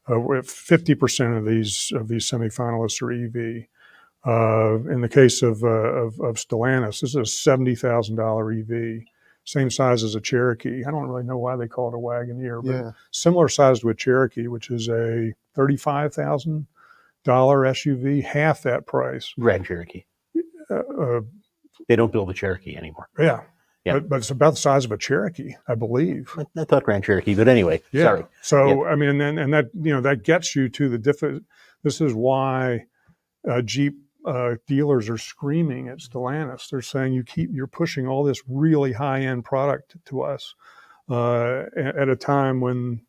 D: 50% of these semifinalists are EV. In the case of Stellantis, this is a $70,000 EV, same size as a Cherokee. I don't really know why they call it a Wagoneer, but similar size to a Cherokee, which is a $35,000 SUV, half that price.
C: Grand Cherokee. They don't build a Cherokee anymore.
D: Yeah. But it's about the size of a Cherokee, I believe.
C: I thought Grand Cherokee, but anyway, sorry.
D: So, I mean, and that, that gets you to this is why Jeep dealers are screaming at Stellantis. They're saying you're pushing all this really high-end product to us at a time when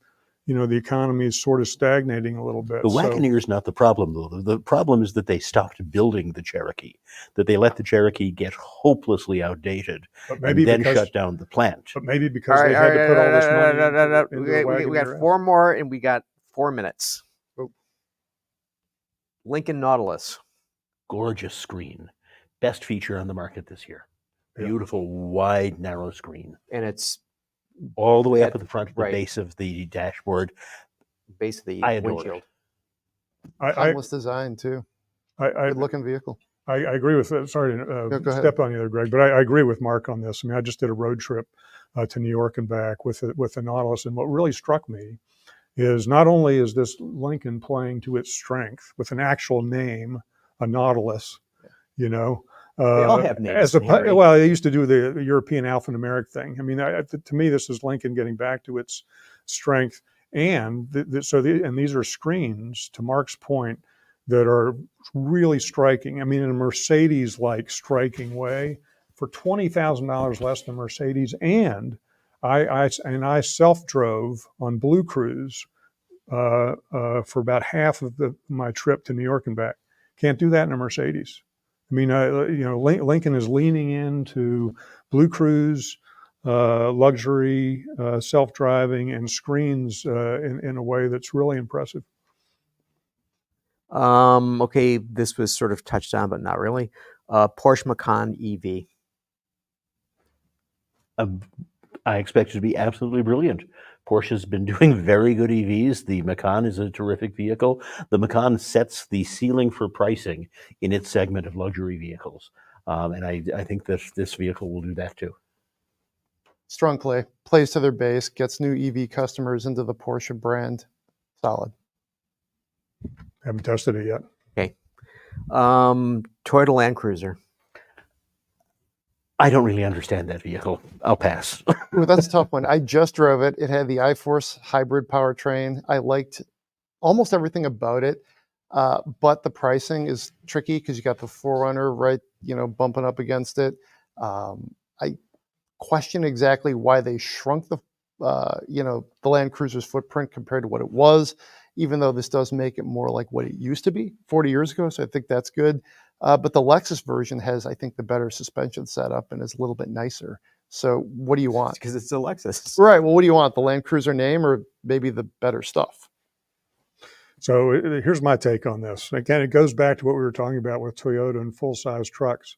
D: the economy is sort of stagnating a little bit.
C: The Wagoneer is not the problem, though. The problem is that they stopped building the Cherokee, that they let the Cherokee get hopelessly outdated and then shut down the plant.
D: But maybe because they had to put all this money into
B: we got 4 more, and we got 4 minutes. Lincoln Nautilus.
C: Gorgeous screen. Best feature on the market this year. Beautiful, wide, narrow screen.
B: And it's
C: all the way up at the front, at the base of the dashboard.
B: Base of the windshield.
E: Timeless design, too. Good-looking vehicle.
D: I agree with that. Sorry to step on you there, Greg, but I agree with Mark on this. I mean, I just did a road trip to New York and back with the Nautilus, and what really struck me is not only is this Lincoln playing to its strength with an actual name, a Nautilus,
B: they all have names.
D: Well, they used to do the European alphanumeric thing. I mean, to me, this is Lincoln getting back to its strength, and these are screens, to Mark's point, that are really striking. I mean, in a Mercedes-like striking way, for $20,000 less than Mercedes, and I self-drove on Blue Cruise for about half of my trip to New York and back. Can't do that in a Mercedes. I mean, Lincoln is leaning into Blue Cruise, luxury, self-driving, and screens in a way that's really impressive.
B: Okay, this was sort of touched on, but not really. Porsche Macan EV.
C: I expect it to be absolutely brilliant. Porsche's been doing very good EVs. The Macan is a terrific vehicle. The Macan sets the ceiling for pricing in its segment of luxury vehicles. And I think that this vehicle will do that too.
E: Strong play. Plays to their base, gets new EV customers into the Porsche brand. Solid.
D: Haven't tested it yet.
B: Okay. Toyota Land Cruiser.
C: I don't really understand that vehicle. I'll pass.
E: Ooh, that's a tough one. I just drove it. It had the iForce hybrid powertrain. I liked almost everything about it, but the pricing is tricky because you got the 4Runner bumping up against it. I question exactly why they shrunk the Land Cruiser's footprint compared to what it was, even though this does make it more like what it used to be 40 years ago. So I think that's good. But the Lexus version has, I think, the better suspension setup and is a little bit nicer. So what do you want?
B: Because it's a Lexus.
E: Right. Well, what do you want? The Land Cruiser name or maybe the better stuff?
D: So here's my take on this. Again, it goes back to what we were talking about with Toyota and full-size trucks.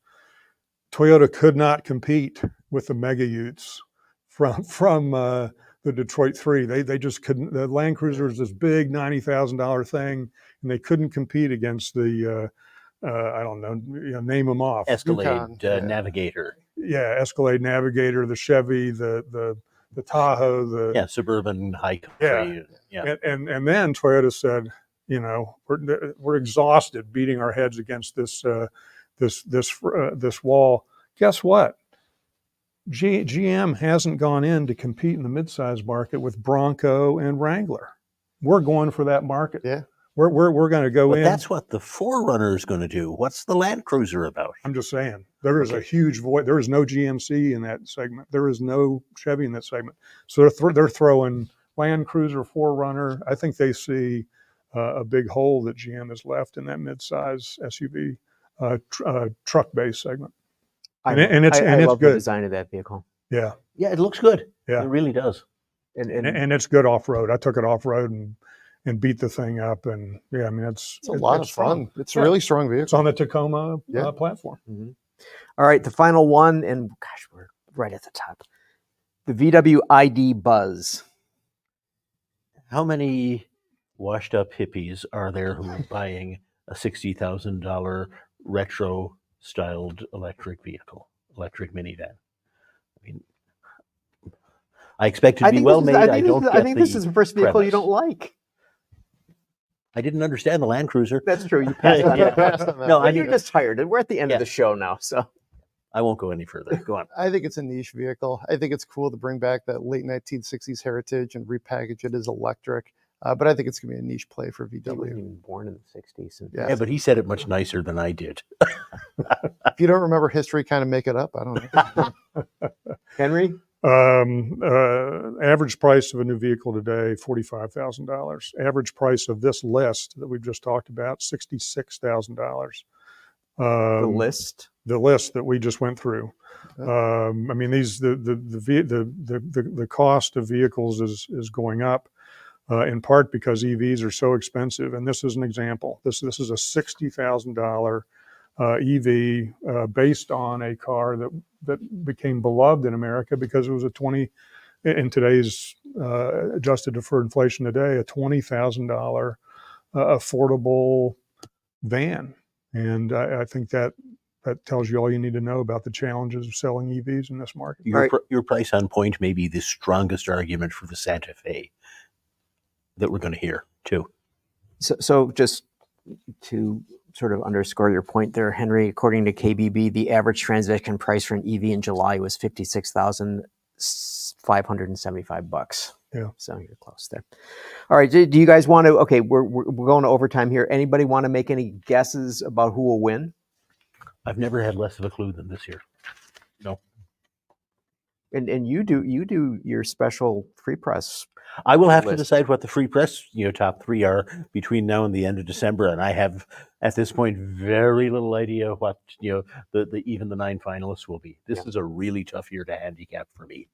D: Toyota could not compete with the Mega Utes from the Detroit 3. They just couldn't. The Land Cruiser is this big $90,000 thing, and they couldn't compete against the I don't know, name them off.
C: Escalade
E: Yukon, yeah.
C: Navigator.
D: Yeah, Escalade Navigator, the Chevy, the Tahoe, the
C: Suburban high country. Yeah.
D: And then Toyota said, we're exhausted beating our heads against this wall. Guess what? GM hasn't gone in to compete in the midsize market with Bronco and Wrangler. We're going for that market.
E: Yeah.
D: We're going to go
C: But
D: in.
C: that's what the 4Runner is going to do. What's the Land Cruiser about?
D: I'm just saying, there is a huge void. There is no GMC in that segment. There is no Chevy in that segment. So they're throwing Land Cruiser, 4Runner. I think they see a big hole that GM has left in that midsize SUV truck-based segment.
B: I
D: it's
B: love the
D: good.
B: design of that vehicle.
D: Yeah,
C: Yeah, it looks good.
D: Yeah.
C: It really does.
D: and it's good off-road. I took it off-road and beat the thing up, and yeah, I mean
E: It's a lot of fun. It's a
D: Yeah.
E: really strong vehicle.
D: It's on the Tacoma
E: Yeah.
D: platform.
B: Mm-hmm. All right, the final one, and gosh, we're right at the top. The VW ID Buzz.
C: How many washed up hippies are there who are buying a $60,000 retro styled electric minivan? I mean, I expect it to be well made. I
B: think this is the first vehicle you don't like.
C: I didn't understand the Land Cruiser.
B: That's true. You passed on
E: Yeah,
B: that.
E: passed on that.
C: No,
B: But you're just tired. We're at the end
C: Yeah.
B: of the show now, so.
C: I won't go any further. Go on.
E: I think it's a niche vehicle. I think it's cool to bring back that late 1960s heritage and repackage it as electric. But I think it's going to be a niche play for
B: He wasn't
E: VW.
B: even born in the 60s. And
E: Yeah.
C: Yeah, but he said it much nicer than I did.
E: If you don't remember history, kind of make it up. I don't know.
B: Henry?
D: Average price of a new vehicle today, $45,000. Average price of this list that we've just talked about, $66,000.
B: The list?
D: The list that we just went through.
E: Okay.
D: I mean, the cost of vehicles is going up, in part because EVs are so expensive. And this is an example. This is a $60,000 EV based on a car that became beloved in America because it was in today's adjusted for inflation today, a $20,000 affordable van. And I think that tells you all you need to know about the challenges of selling EVs in this market.
C: Your price on point may be the strongest argument for the Santa Fe that we're going to hear too.
B: So just to sort of underscore your point there, Henry, according to KBB, the average transaction price for an EV in July was $56,575.
D: Yeah.
B: So you're close there. All right. Do you guys want to, okay, we're going to overtime here. Anybody want to make any guesses about who will win?
C: I've never had less of a clue than this year. No.
B: And you do your special free press.
C: I will have to
B: list.
C: decide what the free press, top three are between now and the end of December, and I have at this point very little idea what even the 9 finalists will be. This is a really tough year to handicap for me.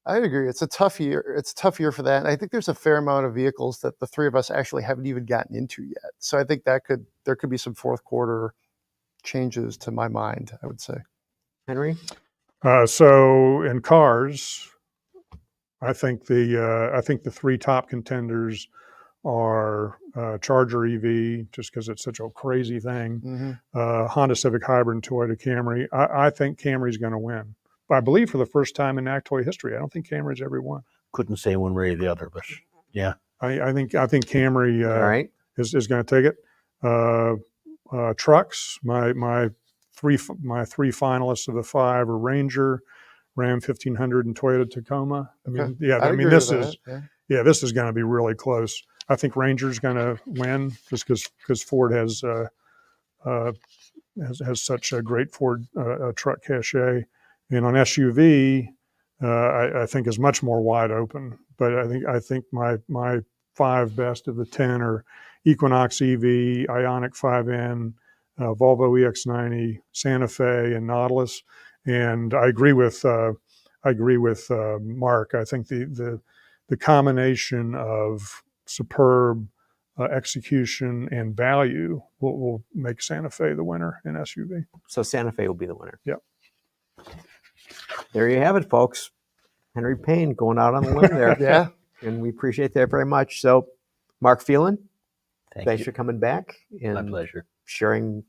E: I agree. It's a tough year. It's a tough year for that. And I think there's a fair amount of vehicles that the three of us actually haven't even gotten into yet. So I think there could be some fourth quarter changes to my mind, I would say.
B: Henry?
D: So in cars, I think the 3 top contenders are Charger EV, just because it's such a crazy thing, Honda Civic Hybrid, and Toyota Camry. I think Camry's going to win. I believe for the first time in NACTOY history. I don't think Camry's ever won.
C: Couldn't say one way or the other, but yeah.
D: I think Camry
B: All right.
D: is going to take it. Trucks, my three finalists of the 5 are Ranger, Ram 1500, and Toyota Tacoma. I mean,
E: Okay.
D: yeah,
E: I'd
D: I mean,
E: agree
D: this
E: with
D: is
E: that, yeah.
D: this is going to be really close. I think Ranger's going to win just because Ford has such a great Ford truck cachet, and on SUV, I think is much more wide open. But I think my 5 best of the 10 are Equinox EV, Ioniq 5N, Volvo EX90, Santa Fe, and Nautilus. And I agree with Mark. I think the combination of superb execution and value will make Santa Fe the winner in SUV.
B: So Santa Fe will be the winner.
D: Yep.
B: There you have it, folks. Henry Payne going out on the limb there.
E: Yeah.
B: And we appreciate that very much. So, Mark Phelan,
C: Thank
B: thanks
C: you.
B: for coming back
C: My
B: and
C: pleasure.
B: sharing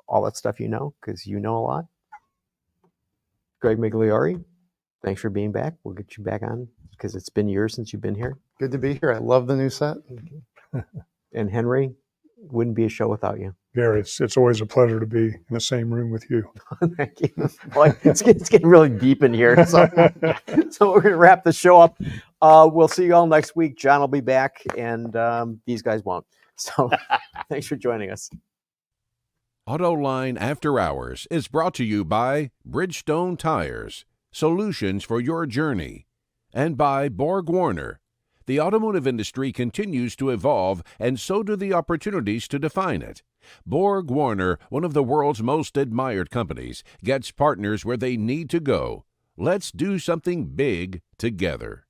B: all that stuff because you know a lot. Greg Migliore, thanks for being back. We'll get you back on because it's been years since you've been here.
E: Good to be here. I love the new set.
B: And Henry, wouldn't be a show without you.
D: Gary, it's always a pleasure to be in the same room with you.
B: Thank you. Boy, it's getting really deep in here. So, so we're going to wrap the show up. We'll see you all next week. John will be back, and these guys won't. So thanks for joining us.
A: AutoLine After Hours is brought to you by Bridgestone Tires, solutions for your journey, and by Borg Warner. The automotive industry continues to evolve, and so do the opportunities to define it. Borg Warner, one of the world's most admired companies, gets partners where they need to go. Let's do something big together.